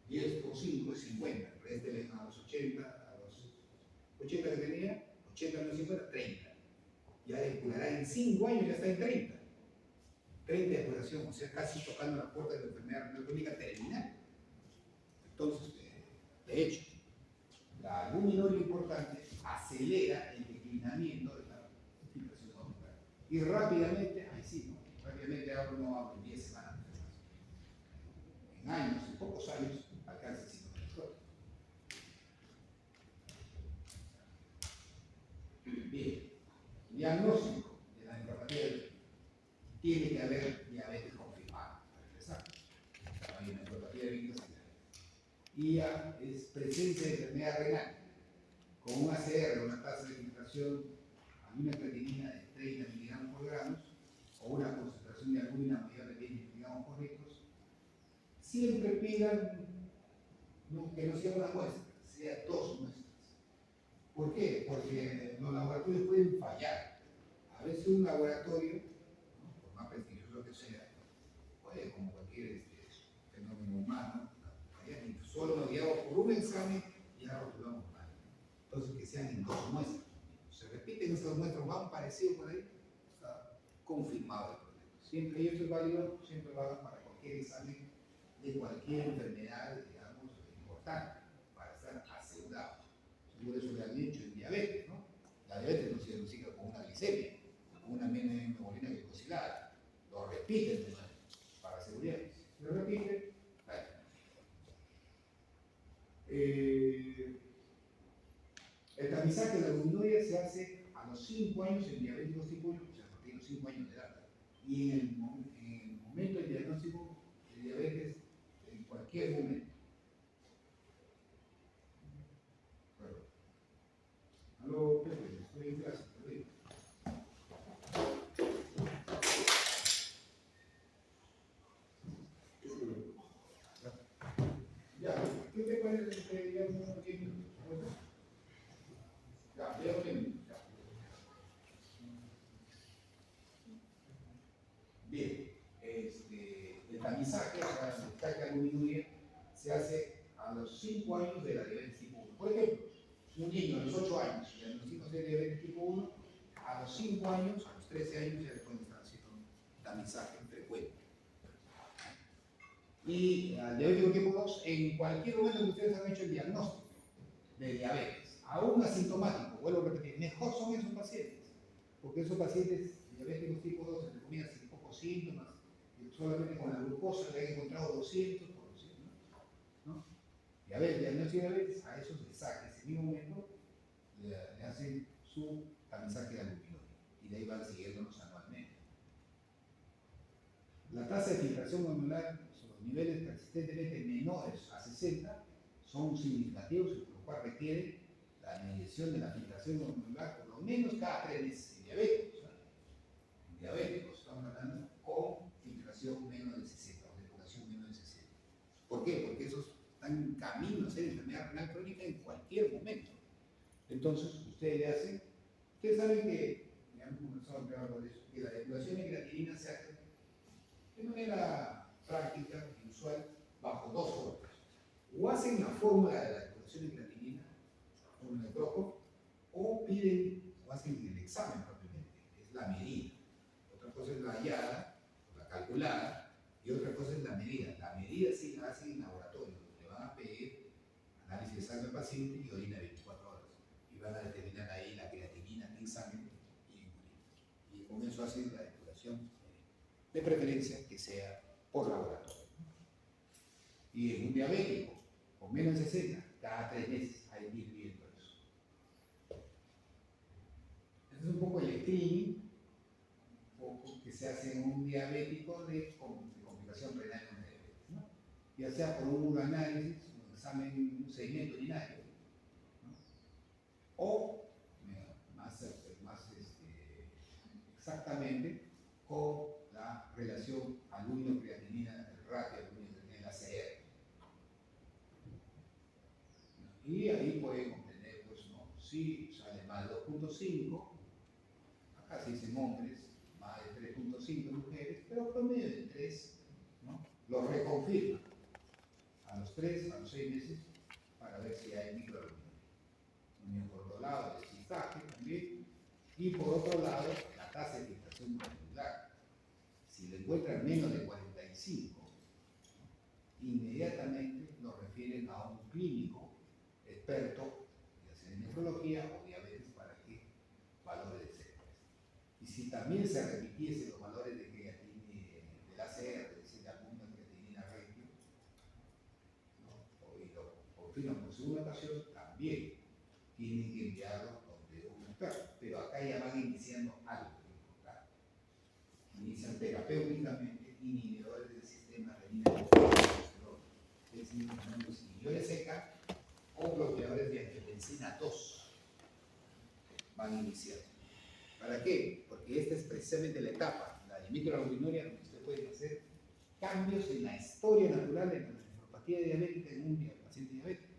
Speaker 1: 10 por 5 es 50, réstele a los 80, a los 80 que tenía, 80 menos 50, 30. Ya depurará en 5 años, ya está en 30. 30 de depuración, o sea, casi tocando la puerta de la enfermedad renal crónica terminal. Entonces, de hecho, la albuminuria importante acelera el declinamiento de la filtración auricular. Y rápidamente, ahí sí, ¿no? Rápidamente no hablo en 10 semanas, en años, en pocos años, alcanza el ciclo menstrual. Bien, diagnóstico de la nefropatía tiene que haber diabetes confirmada para empezar. Hay una nefropatía de vínculos y ya es presencia de enfermedad renal con un ACR, una tasa de filtración a una creatinina de 30 miligramos por gramos o una concentración de albúmina mayor de 20 miligramos por litros. Siempre pidan que no sea una muestra, sea 2 muestras. ¿Por qué? Porque los laboratorios pueden fallar. A veces un laboratorio, ¿no? Por más prestigioso que sea, puede, como cualquier fenómeno humano, fallar, y solo nos guiamos por un examen y ya rotulamos mal. Entonces, que sean en 2 muestras. Se repiten esas muestras, van parecidos por ahí, está confirmado el problema. Siempre, y esto es válido, siempre va para cualquier examen de cualquier enfermedad, digamos, importante, para estar asegurado. Por eso le han dicho en diabetes, ¿no? La diabetes no se diagnostica con una glicemia, con una hemoglobina glicosilada. Lo repiten de nuevo, para seguridad. Lo repiten, vale. El tamizaje de la albuminuria se hace a los 5 años en diabéticos tipo 1, o sea, a partir de los 5 años de edad. Y en el momento del diagnóstico de diabetes, en cualquier momento. Aló, Pepe, estoy en clase, te digo. Ya, ¿qué te parece que digamos unos 10 minutos? el tamizaje, o sea, el tamizaje de albuminuria, se hace a los 5 años de la diabetes tipo 1. Por ejemplo, un niño a los 8 años diagnosticado de diabetes tipo 1, a los 5 años, a los 13 años ya le pueden estar haciendo un tamizaje frecuente. Y al diabético tipo 2, en cualquier momento que ustedes han hecho el diagnóstico de diabetes, aún asintomático, vuelvo a repetir, mejor son esos pacientes, porque esos pacientes diabéticos tipo 2 se recomiendan sin pocos síntomas, solamente con la glucosa le han encontrado 200 por 200, ¿no? Diagnóstico de diabetes, a esos les saca ese mismo momento, le hacen su tamizaje de albuminuria y de ahí van siguiéndonos anualmente. La tasa de filtración glomerular, los niveles persistentemente menores a 60 son significativos, por lo cual requiere la medición de la filtración glomerular por lo menos cada 3 meses en diabéticos. En diabéticos estamos hablando con filtración menos de 60 o depuración menos de 60. ¿Por qué? Porque esos están en camino a ser enfermedad renal crónica en cualquier momento. Entonces, ustedes le hacen, ustedes saben que, ya hemos conversado de eso, que la depuración de creatinina se hace de manera práctica y usual bajo 2 formas. O hacen la fórmula de la depuración de creatinina, la fórmula de Prokop, o piden, o hacen el examen propiamente, es la medida. Otra cosa es la hallada, la calculada, y otra cosa es la medida. La medida sí la hacen en laboratorio, le van a pedir análisis de sangre al paciente y orina 24 horas. Y van a determinar ahí la creatinina en sangre y en orina. Y con eso hacen la depuración, de preferencia que sea por laboratorio. Y en un diabético con menos de 60, cada 3 meses hay que ir viendo eso. Este es un poco el screening, un poco que se hace en un diabético de complicación renal con diabetes, ¿no? Ya sea por un uroanálisis, un examen, un seguimiento urinario, ¿no? O más exactamente con la relación albúmino-creatinina, el ratio albúmino-creatinina, el ACR. Y ahí pueden obtener, pues, ¿no? Si sale más de 2.5, acá se dicen hombres, más de 3.5 mujeres, pero promedio de 3, ¿no? Lo reconfirma a los 3, a los 6 meses, para ver si hay microalbuminuria. Por otro lado, el cistaje también, y por otro lado, la tasa de filtración glomerular. Si lo encuentran menos de 45, inmediatamente lo refieren a un clínico experto, ya sea en nefrología o diabetes, para que valore de cerca. Y si también se repitiesen los valores de creatinina, del ACR, es decir, de alguna creatinina regio, ¿no? Y lo confirman por segunda ocasión, también tienen que enviarlo donde un experto. Pero acá ya van iniciando algo importante. Inician terapéuticamente inhibidores del sistema renina, es decir, inhibidores seca o bloqueadores de angiotensina 2 van a iniciar. ¿Para qué? Porque esta es precisamente la etapa, la de microalbuminuria, donde usted puede hacer cambios en la historia natural de la nefropatía diabética en un paciente diabético.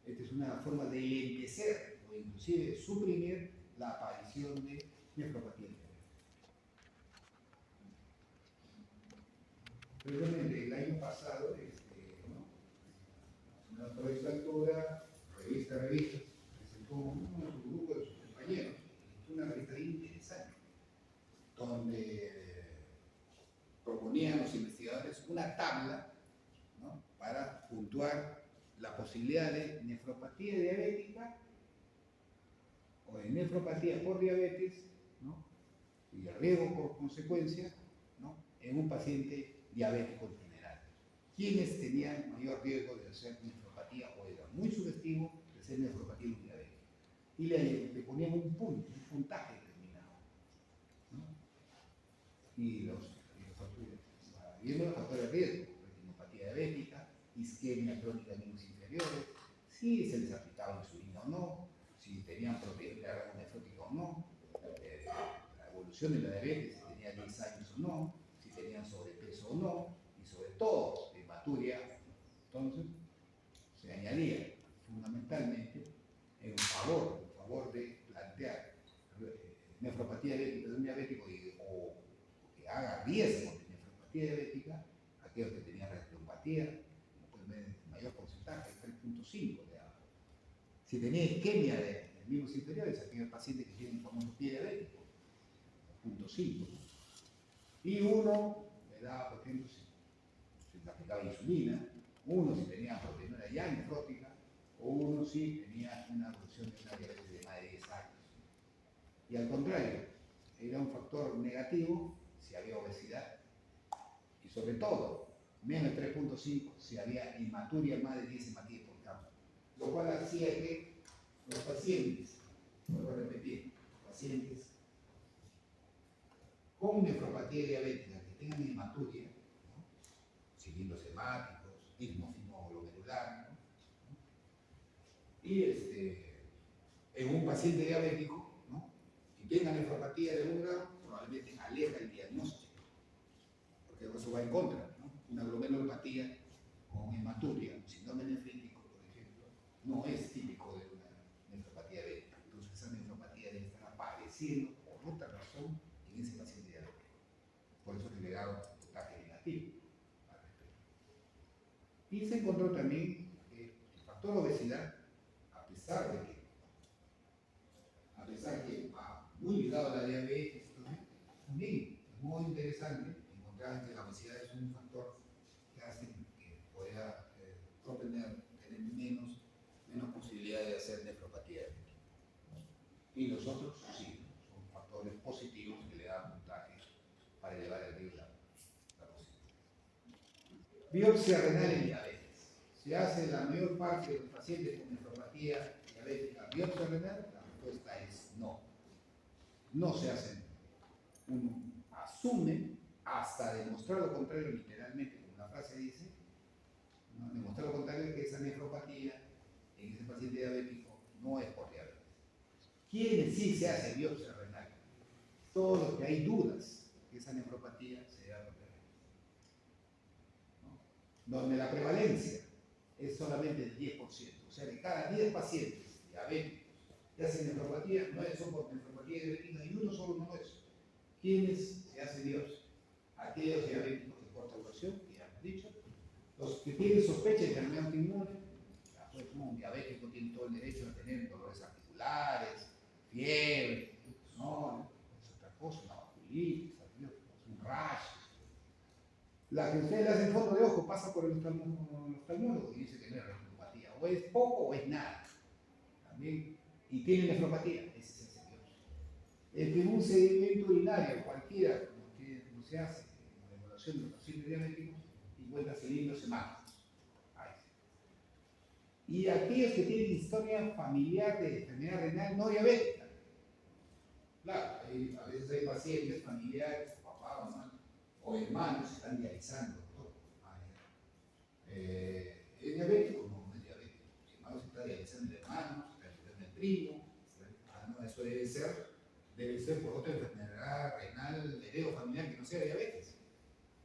Speaker 1: Esta es una forma de enlentecer o inclusive suprimir la aparición de nefropatía diabética. Precisamente el año pasado, una proyectura, revista, presentó un grupo de sus compañeros, una revista interesante, donde proponían los investigadores una tabla, ¿no?, para puntuar la posibilidad de nefropatía diabética o de nefropatía por diabetes, ¿no?, y el riesgo por consecuencia, ¿no?, en un paciente diabético en general. ¿Quiénes tenían mayor riesgo de hacer nefropatía o era muy sugestivo de ser nefropatía diabética? Y le ponían un punto, un puntaje determinado, ¿no? Y los factores de riesgo, retinopatía diabética, isquemia crónica de miembros inferiores, si se les aplicaba insulina o no, si tenían proteína nefrótica o no, la evolución de la diabetes, si tenían 10 años o no, si tenían sobrepeso o no, y sobre todo hematuria. Entonces, se añadía fundamentalmente en favor de plantear nefropatía diabética de un diabético o que haga riesgo de nefropatía nefropatía diabética, aquellos que tenían retinopatía, como pueden ver, el mayor porcentaje, 3.5 de agua. Si tenía isquemia de miembros inferiores, aquellos pacientes que tienen famoso pie diabético, 0.5. Y uno le daba, por ejemplo, si le aplicaba insulina, uno si tenía proteína ya nefrótica, o uno si tenía una evolución de una diabetes de más de 10 años. Y al contrario, era un factor negativo si había obesidad, y sobre todo, menos de 3.5 si había hematuria más de 10 hematíes por campo. Lo cual hacía que los pacientes, vuelvo a repetir, pacientes con nefropatía diabética que tengan hematuria, ¿no? Cilindros hemáticos, ismofimo glomerular, ¿no? Y en un paciente diabético, ¿no? Que tenga nefropatía de 1 grado, probablemente aleja el diagnóstico, porque eso va en contra, ¿no? Una glomerulopatía con hematuria, un síndrome nefrítico, por ejemplo, no es típico de una nefropatía diabética. Entonces esa nefropatía debe estar apareciendo por otra razón en ese paciente diabético. Por eso que le da un puntaje negativo al respecto. Y se encontró también que el factor obesidad, a pesar que va muy ligado a la diabetes, también es muy interesante encontrar que la obesidad es un factor que hace que pueda tener menos posibilidad de hacer nefropatía diabética. Y los otros sí, son factores positivos que le dan puntaje para elevar el riesgo de la posibilidad. Biopsia renal en diabetes. Se hace la mayor parte de los pacientes con nefropatía diabética biopsia renal. La respuesta es no. No se hace. Uno asume hasta demostrar lo contrario, literalmente, como la frase dice, ¿no? Demostrar lo contrario, que esa nefropatía en ese paciente diabético no es por diabetes. ¿Quiénes sí se hace biopsia renal? Todos los que hay dudas que esa nefropatía sea por diabetes, ¿no? Donde la prevalencia es solamente del 10%, o sea, de cada 10 pacientes diabéticos que hacen nefropatía, 9 son por nefropatía diabética y uno solo no lo es. ¿Quiénes se hace biopsia? Aquellos diabéticos de corta duración, que ya hemos dicho, los que tienen sospecha de enfermedad autoinmune, pues un diabético tiene todo el derecho a tener dolores articulares, fiebre, no, es otra cosa, una vasculitis, un rash. La que usted le hace en fondo de ojo pasa por el oftalmólogo y dice que no es retinopatía, o es poco o es nada. También, y tiene nefropatía, ese es el señor. El que en un sedimento urinario cualquiera, como se hace en la evaluación de los pacientes diabéticos, encuentra cilindros hemáticos. Y aquellos que tienen historia familiar de enfermedad renal no diabética. Claro, a veces hay pacientes familiares, papá, mamá o hermanos que están dializando. ¿Es diabético? No, no es diabético. Si el hermano se está dializando el hermano, se está dializando el primo. No, eso debe ser por otra enfermedad renal heredo familiar que no sea diabetes.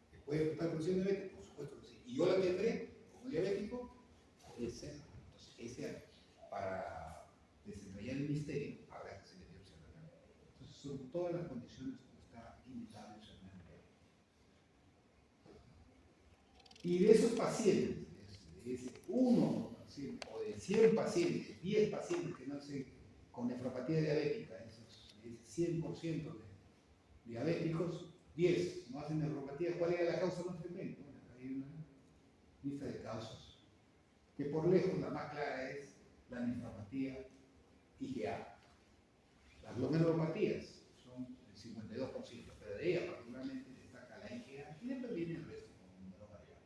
Speaker 1: ¿Que puede estar produciendo diabetes? Por supuesto que sí. Y yo la tendré como diabético, ese para desentrañar el misterio habrá que hacer biopsia renal. Entonces son todas las condiciones que está indicado biopsia renal. Y de esos pacientes, de ese 1 paciente, o de 100 pacientes, 10 pacientes que nacen con nefropatía diabética, esos 100% de diabéticos, 10 no hacen nefropatía. ¿Cuál era la causa más frecuente? Bueno, hay una lista de causas, que por lejos la más clara es la nefropatía IgA. Las glomerulopatías son el 52%, pero de ella particularmente destaca la IgA y después viene el resto con números variables,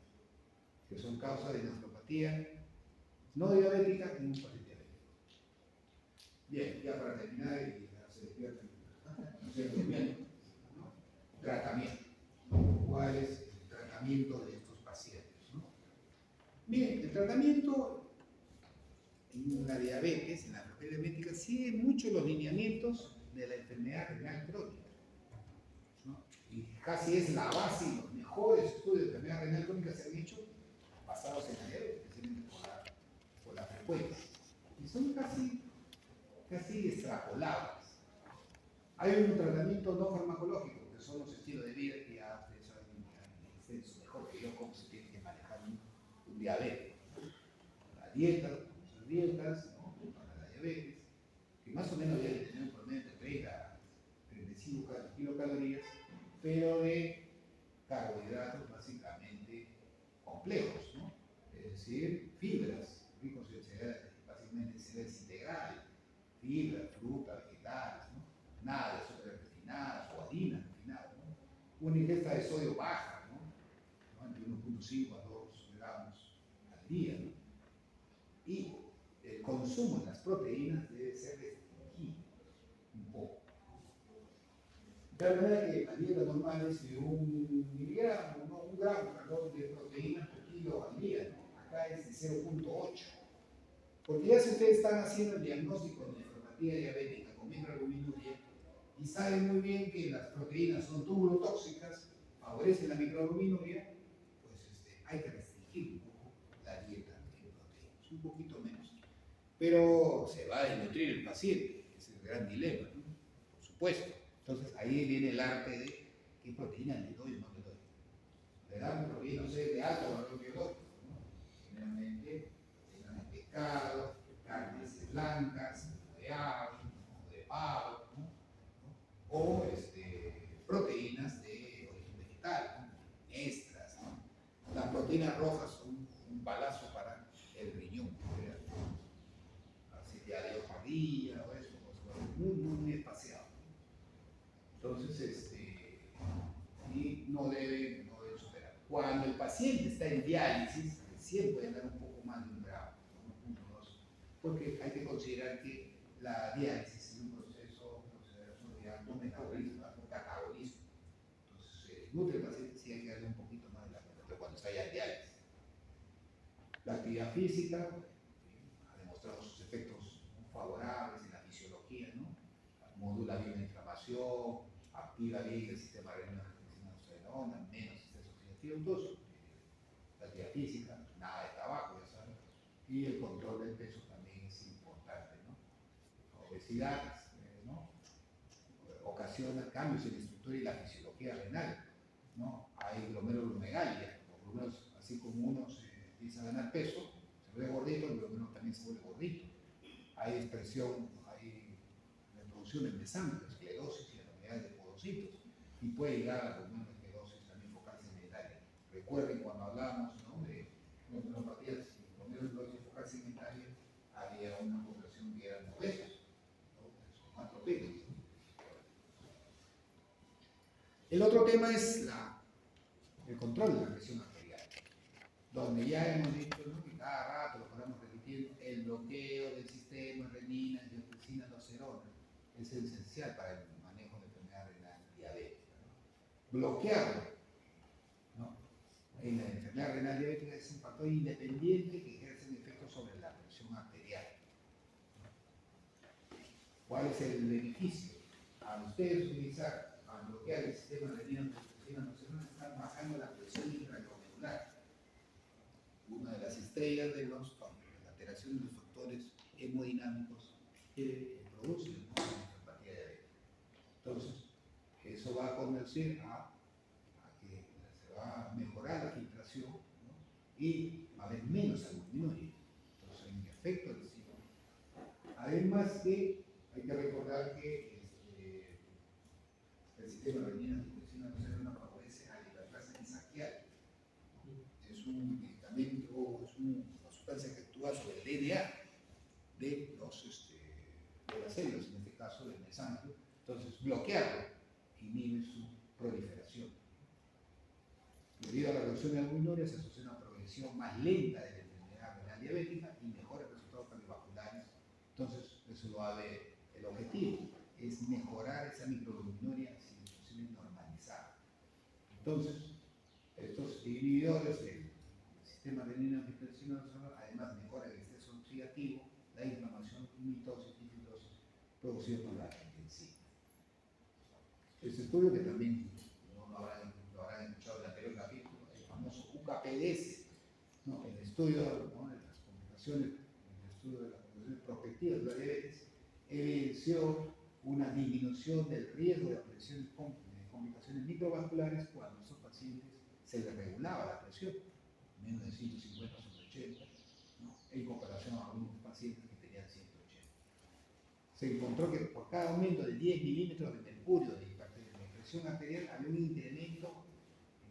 Speaker 1: que son causas de nefropatía no diabética en un paciente diabético. Bien, ya para terminar y se despierta tratamiento. ¿Cuál es el tratamiento de estos pacientes? Bien, el tratamiento en la diabetes, en la nefropatía diabética, sigue mucho los lineamientos de la enfermedad renal crónica, ¿no? Y casi es la base y los mejores estudios de enfermedad renal crónica se han hecho basados en la diabetes, especialmente por la frecuencia. Y son casi extrapolables. Hay un tratamiento no farmacológico, que son los estilos de vida que ya ustedes saben que han sugirió cómo se tiene que manejar un diabético. La dieta, las dietas, ¿no? Para la diabetes, que más o menos debe tener un promedio de 30 a 35 kilocalorías, pero de carbohidratos básicamente complejos, ¿no? Es decir, fibras, ricos en cereales, básicamente cereales integrales, fibras, frutas, vegetales, ¿no? Nada de azúcares refinadas o harinas refinadas, ¿no? Una ingesta de sodio baja, ¿no? Entre 1.5 a 2 gramos al día, ¿no? Y el consumo de las proteínas debe ser restringido un poco. De tal manera que la dieta normal es de un miligramo, ¿no? Un gramo, perdón, de proteínas por kilo al día, ¿no? Acá es de 0.8. Porque ya si ustedes están haciendo el diagnóstico de nefropatía diabética con microalbuminuria y saben muy bien que las proteínas son tubulotóxicas, favorecen la microalbuminuria, pues hay que restringir un poco la dieta de proteínas, un poquito menos. Pero se va a desnutrir el paciente, ese es el gran dilema, ¿no? Por supuesto. Entonces ahí viene el arte de qué proteína le doy o no le doy. Le damos proteína, no sé, de alto valor biológico, ¿no? Generalmente proteínas de pescado, carnes blancas, de ave, ¿no? De pavo, ¿no? O proteínas de origen vegetal, ¿no? Estras, ¿no? Las proteínas rojas son un balazo para el riñón, así que adiós parrilla o eso, muy espaciado. Entonces, y no debe superar. Cuando el paciente está en diálisis, recién puede dar un poco más de un gramo, 1.2, porque hay que considerar que la diálisis es un proceso de metabolismo, no catabolismo. Entonces, nutre el paciente, sí hay que darle un poquito más de la cuenta cuando está ya en diálisis. La actividad física ha demostrado sus efectos favorables en la fisiología, ¿no? Modula bien la inflamación, activa bien el sistema renina-angiotensina-aldosterona, menos estrés oxidativo. Entonces, la actividad física, nada de tabaco, ya saben, y el control del peso también es importante, ¿no? La obesidad, ¿no? Ocasiona cambios en la estructura y la fisiología renal, ¿no? Hay glomerulomegalia, los glómerulos, así como uno se empieza a ganar peso, se vuelve gordito, el glomérulo también se vuelve gordito. Hay expresión, hay reproducciones de sangre, esclerosis y anomalias de podocitos, y puede llegar a la glomerulosclerosis también focal segmentaria. Recuerden cuando hablamos, ¿no? De glomerulopatías y glomerulosis focal segmentaria, había una población que eran obesos, ¿no? 4 pelos. El otro tema es el control de la presión arterial, donde ya hemos dicho, ¿no? Que cada rato lo podemos repetir, el bloqueo del sistema renina, angiotensina, aldosterona es esencial para el manejo de enfermedad renal diabética, ¿no? Bloquearlo, ¿no? En la enfermedad renal diabética es un factor independiente que ejerce un efecto sobre la presión arterial, ¿no? ¿Cuál es el beneficio? Al ustedes utilizar, al bloquear el sistema renina-angiotensina, aldosterona, están bajando la presión intraglomerular, una de las estrellas de la alteración de los factores hemodinámicos que producen la nefropatía diabética. Entonces, eso va a conducir a que se va a mejorar la filtración, ¿no? Y va a haber menos albuminuria. Entonces, hay un efecto del síndrome. Además que hay que recordar que el sistema renina-angiotensina aldosterona favorece a la hiperplasia mesangial. Es un medicamento, es una sustancia que actúa sobre el DNA de las células, en este caso del mesangio. Entonces, bloquearlo inhibe su proliferación. Debido a la reducción de albuminuria se asocia una progresión más lenta de la enfermedad renal diabética y mejores resultados cardiovasculares. Entonces, eso lo va a ver. El objetivo es mejorar esa microalbuminuria si es posible normalizada. Entonces, estos inhibidores del sistema renina-angiotensina además mejora el estrés oxidativo, la inflamación, mitosis y fibrosis producida por la angiotensina. Este estudio, que también lo habrán escuchado en el anterior capítulo, el famoso UKPDS, ¿no? El estudio, ¿no? De las complicaciones, el estudio de las complicaciones prospectivas de la diabetes, evidenció una disminución del riesgo de aparición de complicaciones microvasculares cuando esos pacientes se se le regulaba la presión, menos de 150 sobre 80, ¿no? En comparación a algunos pacientes que tenían 180. Se encontró que por cada aumento de 10 milímetros de mercurio de presión arterial había un incremento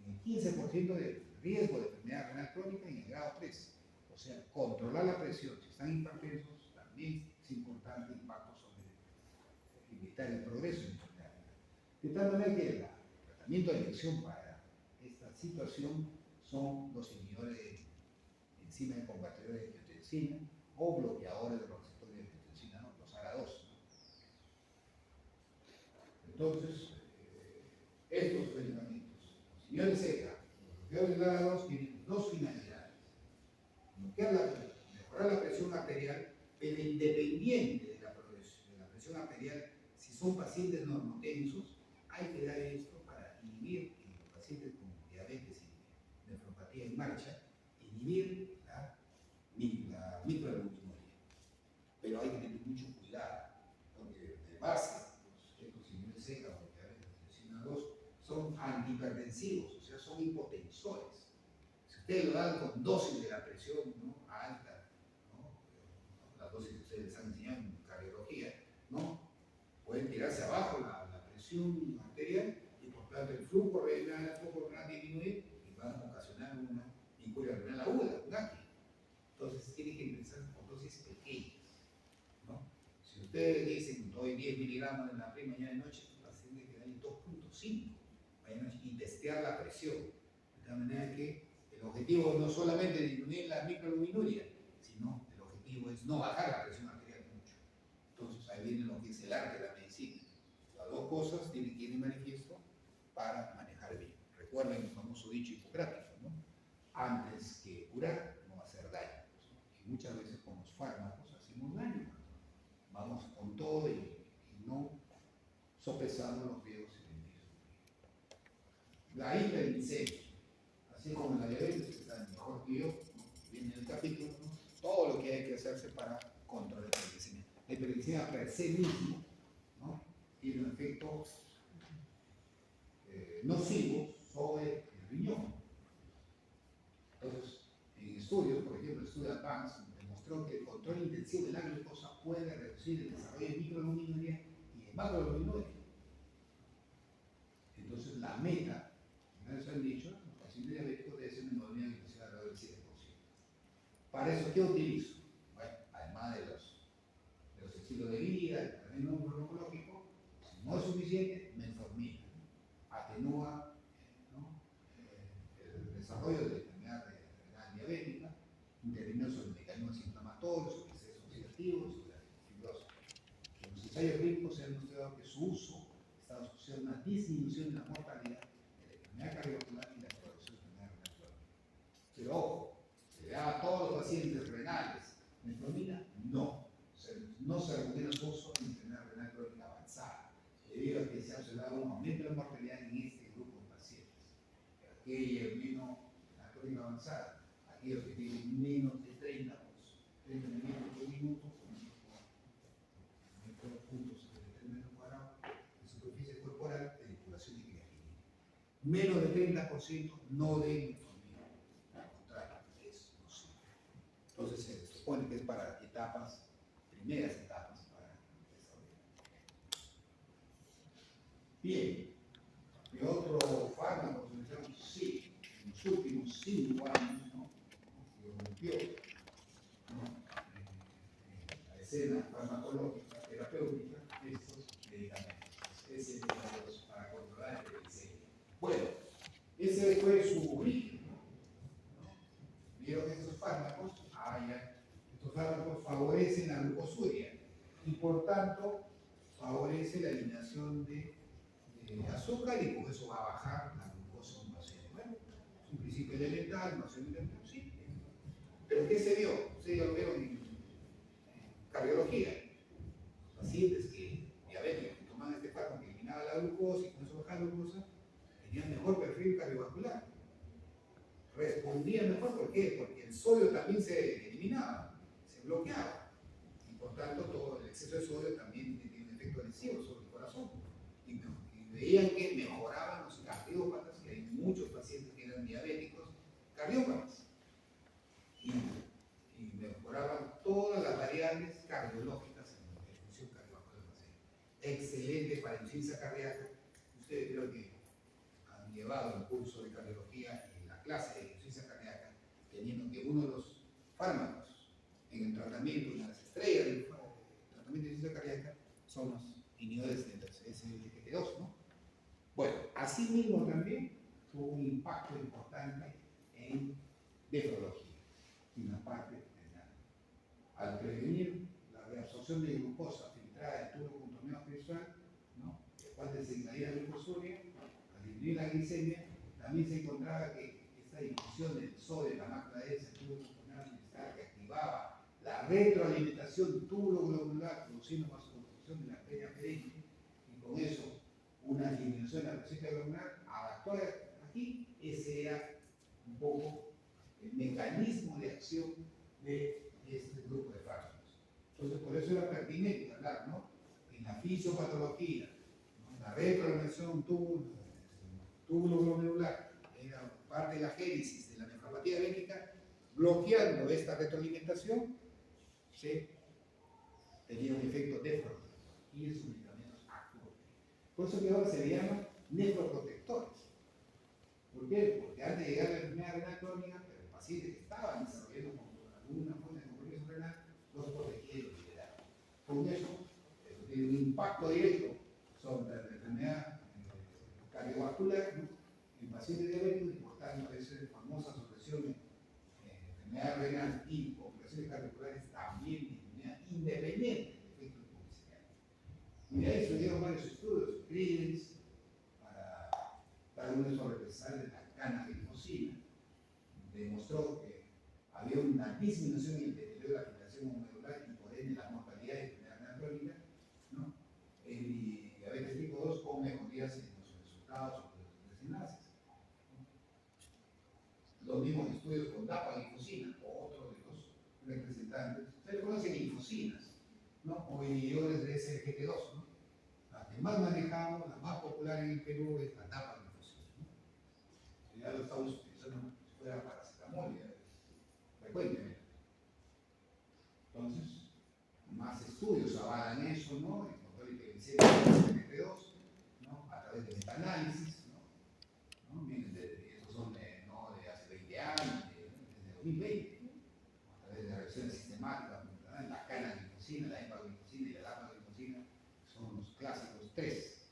Speaker 1: en el 15% de riesgo de enfermedad renal crónica en el grado 3. O sea, controlar la presión, si están hipertensos, también es importante impacto sobre evitar el progreso de enfermedad renal. De tal manera que el tratamiento de elección para esta situación son los inhibidores de enzima de convertidores de angiotensina o bloqueadores de los receptores de angiotensina, ¿no? Los ARA2. Entonces, estos medicamentos, los inhibidores ECA, los bloqueadores de ARA2 tienen dos finalidades. Mejorar la presión arterial, pero independiente de la presión arterial, si son pacientes normotensos, hay que dar esto para inhibir en los pacientes con diabetes y nefropatía en marcha, inhibir la microalbuminuria. Pero hay que tener mucho cuidado, porque de base, estos inhibidores ECA o diabetes angiotensina 2 son antihipertensivos, o sea, son hipotensores. Si ustedes lo dan con dosis de la presión, ¿no?, alta, ¿no?, las dosis que ustedes les han enseñado en cardiología, ¿no?, pueden tirarse abajo la presión arterial y por tanto el flujo renal disminuye y van a ocasionar una incuria renal aguda, un ACI. Entonces tienen que empezar con dosis pequeñas, ¿no? Si ustedes dicen doy 10 miligramos en la primera mañana y noche, el paciente que da 2.5 y testear la presión, de tal manera que el objetivo no solamente es disminuir la microalbuminuria, sino el objetivo es no bajar la presión arterial mucho. Entonces ahí viene lo que es el arte de la medicina. Las dos cosas tienen que ir en manifiesto para manejar bien. Recuerden el famoso dicho hipocrático, ¿no? Antes que curar, no hacer daño, ¿no? Y muchas veces con los fármacos hacemos daño. Vamos con todo y no sopesamos los riesgos y beneficios. La hiperglicemia, así como la diabetes, que está mejor que yo, ¿no?, viene en el capítulo, ¿no?, todo lo que hay que hacerse para controlar la hiperglicemia. La hiperglicemia per se mismo, ¿no?, tiene un efecto nocivo sobre el riñón. Entonces, en estudios, por ejemplo, el estudio Advance demostró que el control intensivo de la glucosa puede reducir el desarrollo de microalbuminuria y de macroalbuminuria. Entonces, la meta, como les han dicho, los pacientes diabéticos deben ser una hemoglobina glicosílica alrededor del 7%. Para eso, ¿qué utilizo? Bueno, además de los estilos de vida, el tratamiento farmacológico, si no es suficiente, metformina, atenúa, ¿no?, el desarrollo de la enfermedad renal diabética, interviene sobre mecanismos inflamatorios, sobre excesos oxidativos, sobre la fibrosis. En los ensayos clínicos se ha demostrado que su uso está asociado a una disminución de la mortalidad de la enfermedad cardiovascular y la progresión de la enfermedad renal crónica. Pero ojo, ¿se le da a todos los pacientes renales metformina? No. No se recomienda su uso en enfermedad renal crónica avanzada, debido a que se ha observado un aumento de mortalidad en este grupo de pacientes. Aquellos menos la crónica avanzada, aquellos que tienen menos de 30 milímetros por minuto, con puntos de metro cuadrado de superficie corporal de circulación de creatinina. Menos de 30% no deben metformina, al contrario, es nocivo. Entonces se supone que es para etapas, primeras etapas para desarrollar. Bien, ¿qué otro fármaco utilizamos? Sí, en los últimos 5 años, ¿no?, que rompió, ¿no?, la escena farmacológica, terapéutica, estos medicamentos, SSRI para controlar el glicemia. Bueno, ese fue su origen, ¿no? Vieron que estos fármacos favorecen la glucosuria y por tanto favorece la eliminación de azúcar y por eso va a bajar la glucosa en un paciente. Bueno, es un principio elemental, no se olviden, pero sí. ¿Pero qué se vio? Ustedes ya lo vieron en cardiología. Los pacientes diabéticos que tomaban este fármaco que eliminaba la glucosa y con eso bajaba la glucosa, tenían mejor perfil cardiovascular. Respondían mejor, ¿por qué? Porque el sodio también se eliminaba, se bloqueaba. Y por tanto, todo el exceso de sodio también tiene un efecto lesivo sobre el corazón. Y veían que mejoraban los cardiópatas, que hay muchos pacientes que eran diabéticos cardiógramas y mejoraban todas las variables cardiológicas en la función cardiovascular. Excelente para insuficiencia cardíaca. Ustedes creo que han llevado el curso de cardiología en la clase de insuficiencia cardíaca, teniendo que uno de los fármacos en el tratamiento, una de las estrellas del tratamiento de insuficiencia cardíaca, son los inhibidores de SGLT2, ¿no? Bueno, asimismo también tuvo un impacto importante en nefrología, en la parte renal. Al prevenir la reabsorción de glucosa filtrada en tubo contorneado visual, ¿no?, el cual desencadenaba la glucosuria, al disminuir la glicemia, también se encontraba que esta difusión del sodio en la mácula densa del tubo contorneado visual, que activaba la retroalimentación tubulo-glomerular, produciendo vasoconstricción de la arteria perenne, y con eso una disminución de la presión glomerular. Adaptó aquí, ese era un poco el mecanismo de acción de este grupo de fármacos. Entonces, por eso era pertinente hablar, ¿no?, en la fisiopatología, ¿no?, la retroalimentación túbulo-glomerular era parte de la génesis de la nefropatía diabética. Bloqueando esta retroalimentación, se tenía un efecto nefrológico y esos medicamentos actúan. Por eso que ahora se le llama nefroprotectores. ¿Por qué? Porque antes de llegar a la enfermedad renal crónica, pero el paciente que estaba desarrollando alguna forma de compromiso renal, los protegía y los liberaba. Con eso tiene un impacto directo sobre la enfermedad cardiovascular, ¿no?, en pacientes diabéticos, y por tanto esa famosa asociación enfermedad renal y complicaciones cardiovasculares también disminuida independiente del efecto publicitario. Y de ahí surgieron varios estudios, Credence, para dar uno sobre el de la canaglifosina, demostró que había una disminución en el deterioro de la filtración glomerular y por ende la mortalidad de enfermedad renal crónica, ¿no?, en diabetes tipo 2, con mejorías en los resultados sobre los desenlaces. Los mismos estudios con dapaglifosina, otro de los representantes, se le conocen glifosinas, ¿no?, o inhibidores de SGLT2, ¿no? La que más manejamos, la más popular en el Perú, es la dapaglifosina, ¿no? Ya lo estamos utilizando si fuera paracetamol, ya es frecuente. Entonces, más estudios avalan eso, ¿no?, el control hiperglicémico de SGLT2, ¿no?, a través de metaanálisis, ¿no? Miren, estos son no de hace 20 años, desde 2020, a través de reacciones sistemáticas, ¿verdad? La canaglifosina, la empaglifosina y la dapaglifosina son los clásicos tres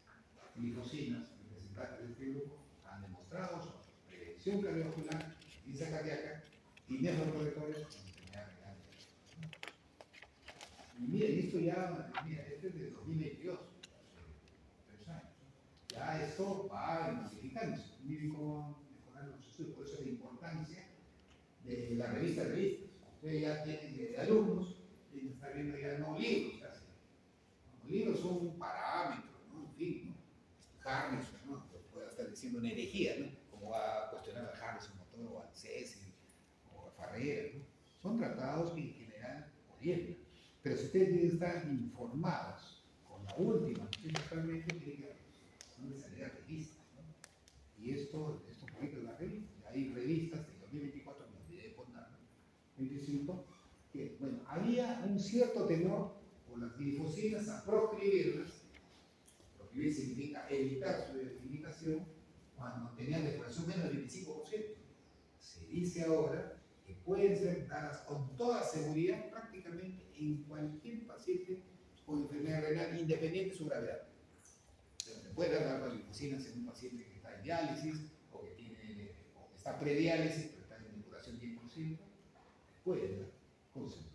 Speaker 1: glifosinas representantes de este grupo, han demostrado su prevención cardiovascular, insuficiencia cardíaca y nefroprotectores con enfermedad renal. Y miren, esto ya, mira, este es de 2022, hace 3 años. Ya esto va modificándose. Miren cómo mejorar los estudios. Por eso la importancia de la revista de revistas. Ustedes ya tienen alumnos, y están viendo ya no libros casi. Los libros son un parámetro, ¿no? En fin, ¿no? Harrison, ¿no?, puede estar diciendo una herejía, ¿no?, como va a cuestionar a Harrison o al Cecil o a Farrera, ¿no? Son tratados que en general orientan. Pero si ustedes están informados con la última, principalmente tienen que salir a revistas, ¿no? Y esto publica en la revista. Hay revistas del 2024, me olvidé de contar, ¿no?, 25, que, bueno, había un cierto temor por las glifosinas a proscribirlas. Proscribir significa evitar su identificación cuando tenían depuración menos del 25%. Se dice ahora que pueden ser dadas con toda seguridad prácticamente en cualquier paciente con enfermedad renal, independiente de su gravedad. Se puede dar las glifosinas en un paciente que está en diálisis o que está prediálisis, pero está en depuración 10%, puede dar con seguridad.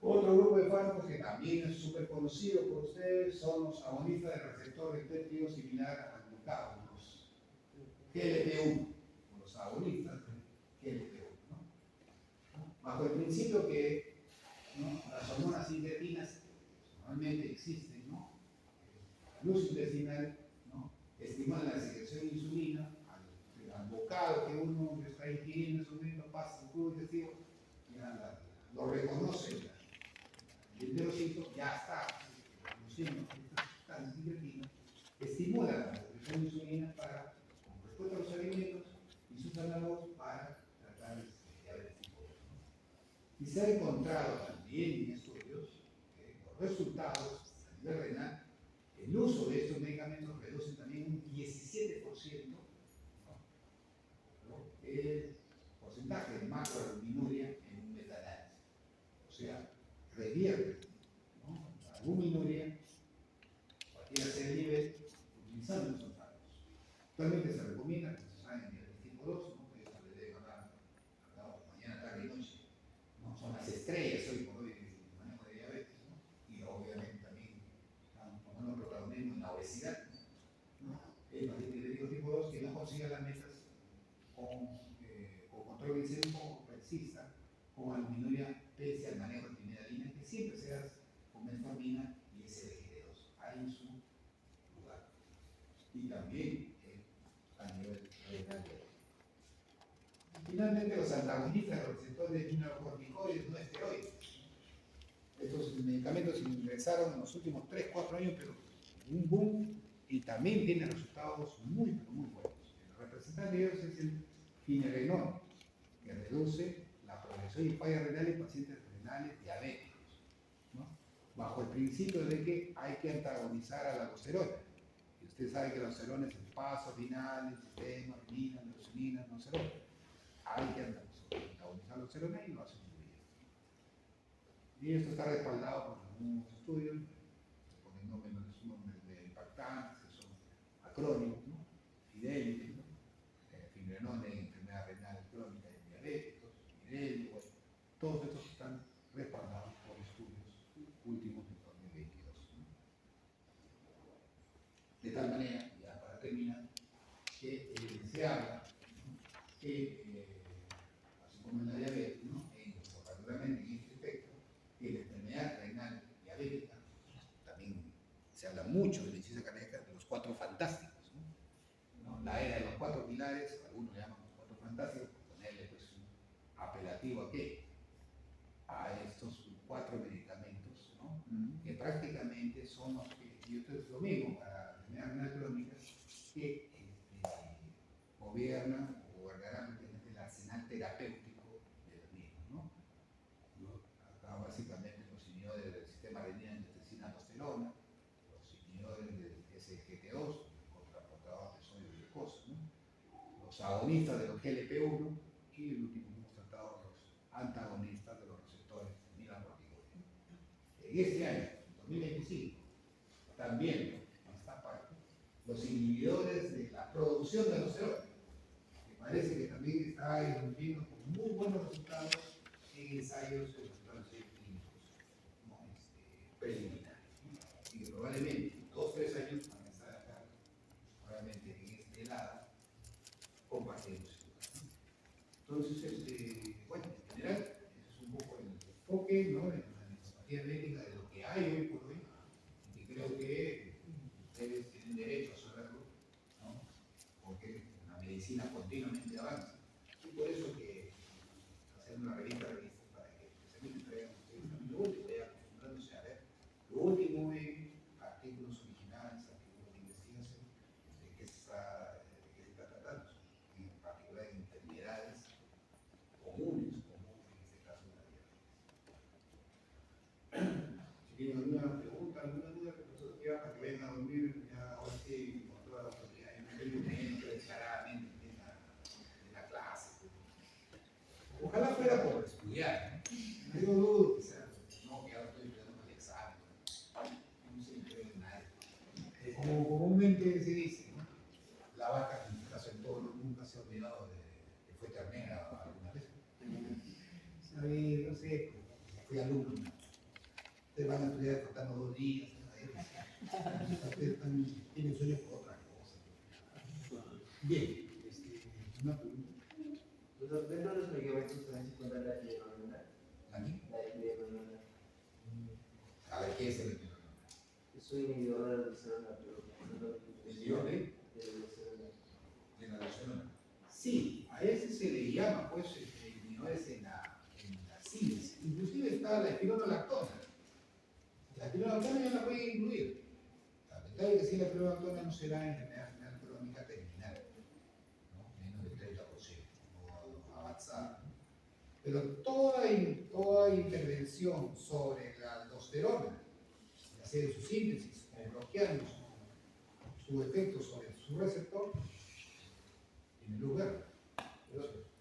Speaker 1: Otro grupo de fármacos que también es súper conocido por ustedes son los agonistas del receptor de péptido similar al glucagón, los GLP-1, los agonistas de GLP-1, ¿no? Bajo el principio que, ¿no?, las hormonas incretinas normalmente existen, ¿no?, luz intestinal, ¿no?, estimulan la secreción de insulina al bocado que uno está ingiriendo en su momento, pasa el tubo digestivo, lo reconoce el enterocito, ya está produciendo estas sustancias incretinas, estimulan la secreción de insulina para, con respuesta a los alimentos, y sus se ha encontrado también en estudios que los resultados a nivel renal, el uso de estos medicamentos reduce también un 17%, ¿no? El porcentaje de macroalbuminuria en un metaanálisis. O sea, revierte, ¿no?, la albuminuria, cualquiera sea el nivel, utilizando estos fármacos. Actualmente se recomienda que se usen en diabetes tipo 2, ¿no? Que eso le debe hablar mañana, tarde y noche, ¿no? Son las estrellas hoy por hoy del manejo de diabetes, ¿no? Y obviamente también están tomando protagonismo en la obesidad, ¿no? El paciente diabético tipo 2 que no consiga las metas con control glicémico persista, con albuminuria pese al manejo de timidalina, que siempre se hace con metformina y SDG2, ahí en su lugar. Y también a nivel renal. Finalmente, los antagonistas de los receptores de mineralocorticoides no esteroides. Estos medicamentos ingresaron en los últimos 3-4 años, pero un boom, y también tienen resultados muy, muy buenos. El representante de ellos es el finerenol, que reduce la progresión y falla renal en pacientes renales diabéticos, ¿no? Bajo el principio de que hay que antagonizar a la aldosterona. Y usted sabe que la aldosterona es el paso final, el sistema, renina, leucemina, aldosterona. Hay que antagonizar la aldosterona y lo hace muy bien. Y esto está respaldado por algunos estudios, ponen nombres de impactantes, que son acrónimos, ¿no? Fidelity, ¿no? Finerenol en enfermedad renal crónica en diabéticos, Fidelity, bueno, todos estos están respaldados por estudios últimos de 2022, ¿no? De tal manera, ya para terminar, que se habla que, así como en la diabetes, ¿no?, particularmente en este efecto, que la enfermedad renal diabética, también se habla mucho de la insuficiencia cardíaca, de los 4 fantásticos, ¿no? La era de los 4 pilares, algunos le llaman los 4 fantásticos, por ponerle pues un apelativo a qué, a estos 4 medicamentos, ¿no? Que prácticamente son los que, y esto es lo mismo para la enfermedad renal crónica, que gobernarán el arsenal terapéutico de los mismos, ¿no? Acá básicamente los inhibidores del sistema renina-angiotensina-aldosterona, los inhibidores del SGLT2, contraportador de sodio y glucosa, ¿no? Los agonistas de los GLP-1 y el último que hemos tratado, los antagonistas de los receptores mineralocorticoides. En este año, 2025, también en esta parte, los inhibidores de la producción de aldosterona, que parece que también está irrumpiendo con muy buenos resultados en ensayos clínicos, ¿no?, preliminares, ¿no? Y que probablemente en 2-3 años van a estar acá, probablemente en este lado, compartiendo su lugar, ¿no? Entonces, bueno, en general, ese es un poco el enfoque, ¿no?, de la nefropatía diabética, de lo que hay hoy por hoy, y creo que ustedes tienen derecho a saberlo, ¿no?, porque la medicina continuamente avanza. Y por eso que hacer una revista para que especialmente traigan ustedes también lo último, vayan acostumbrándose a ver lo último en artículos originales, artículos de investigación, de qué se está tratando, en particular en enfermedades comunes, como en este caso la diabetes. Si tienen alguna pregunta, alguna duda, que nosotros ya para que vayan a dormir, ya ahora sí, con toda la autoridad, declaradamente en la clase. Ojalá fuera por estudiar, ¿no? Yo dudo que sea, no, que ahora estoy estudiando para el examen, no se cree en nadie. Como comúnmente se dice, ¿no?, la vaca, en este caso el toro, nunca se ha olvidado de que fue ternera alguna vez. ¿Sabe? No sé, fui alumno. Ustedes van a estudiar faltando 2 días, ¿no? Ustedes tienen sueños por otra cosa. Bien, una pregunta.
Speaker 2: Dentro de los medicamentos también se encuentra la eplerenona.
Speaker 1: ¿Aquí?
Speaker 2: La eplerenona.
Speaker 1: A ver, ¿qué es el eplerenona?
Speaker 2: Es un inhibidor de la aldosterona, pero
Speaker 1: ¿Inhibidor de la aldosterona? Sí, a ese se le llama, pues, inhibidores en la síntesis. Inclusive está la espironolactona. La espironolactona ya la pueden incluir. La verdad es que si la espironolactona no será en enfermedad renal crónica terminal, ¿no?, menos del 30%, no avanzada, ¿no? Pero toda intervención sobre la aldosterona, ya sea en su síntesis o bloqueando su efecto sobre su receptor, tiene lugar.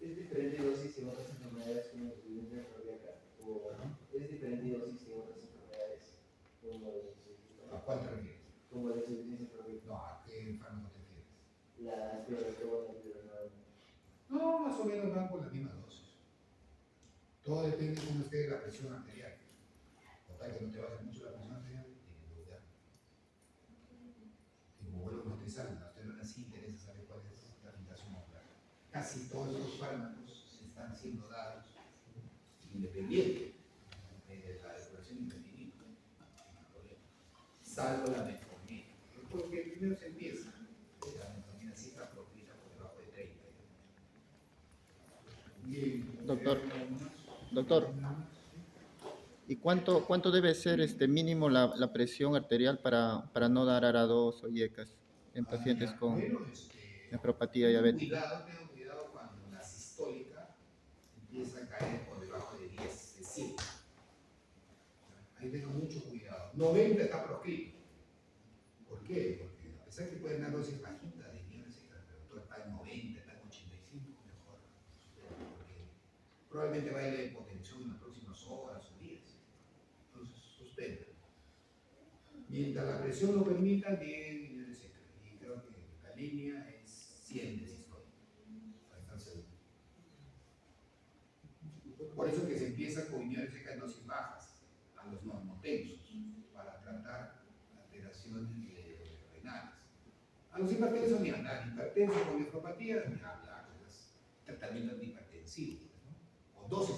Speaker 2: ¿Es diferente dosis en otras enfermedades como la insuficiencia cardíaca? ¿O es diferente dosis en otras enfermedades como
Speaker 1: ¿A cuál te refieres?
Speaker 2: como la insuficiencia cardíaca?
Speaker 1: No, ¿a qué fármaco te refieres?
Speaker 2: La espirografía, la espirografía.
Speaker 1: No, más o menos van por la misma dosis. Todo depende de cómo esté la presión arterial. Total que no te baje mucho la presión arterial, tiene lugar. Y como vuelvo a utilizar, la arterial sí interesa saber cuál es la filtración ocular. Casi todos los fármacos están siendo dados independiente de la depuración independiente, salvo la metformina. Porque primero se empieza, la metformina sí está proscrita por debajo de 30. Bien,
Speaker 3: Doctor, ¿y cuánto debe ser mínimo la presión arterial para no dar ARA2 o IECAS en pacientes con nefropatía diabética?
Speaker 1: Tengo cuidado cuando la sistólica empieza a caer por debajo de 10, de 100. Ahí tengo mucho cuidado. 90 está proscrito. ¿Por qué? Porque a pesar que pueden dar dosis bajitas de inhibidores, pero todo está en 90, está en 85, mejor. Porque probablemente va a ir la hipotensión en las próximas horas o días. Entonces, suspende. Mientras la presión lo permita, 10 inhibidores extra. Y creo que la línea es 100 de sistólica. Para estar seguro. Por eso que se empieza con inhibidores extra en dosis bajas a los normotensos para tratar alteraciones renales. A los hipertensos ni hablar, hipertensos con nefropatía ni hablar, tratamiento antihipertensivo, ¿no? O dosis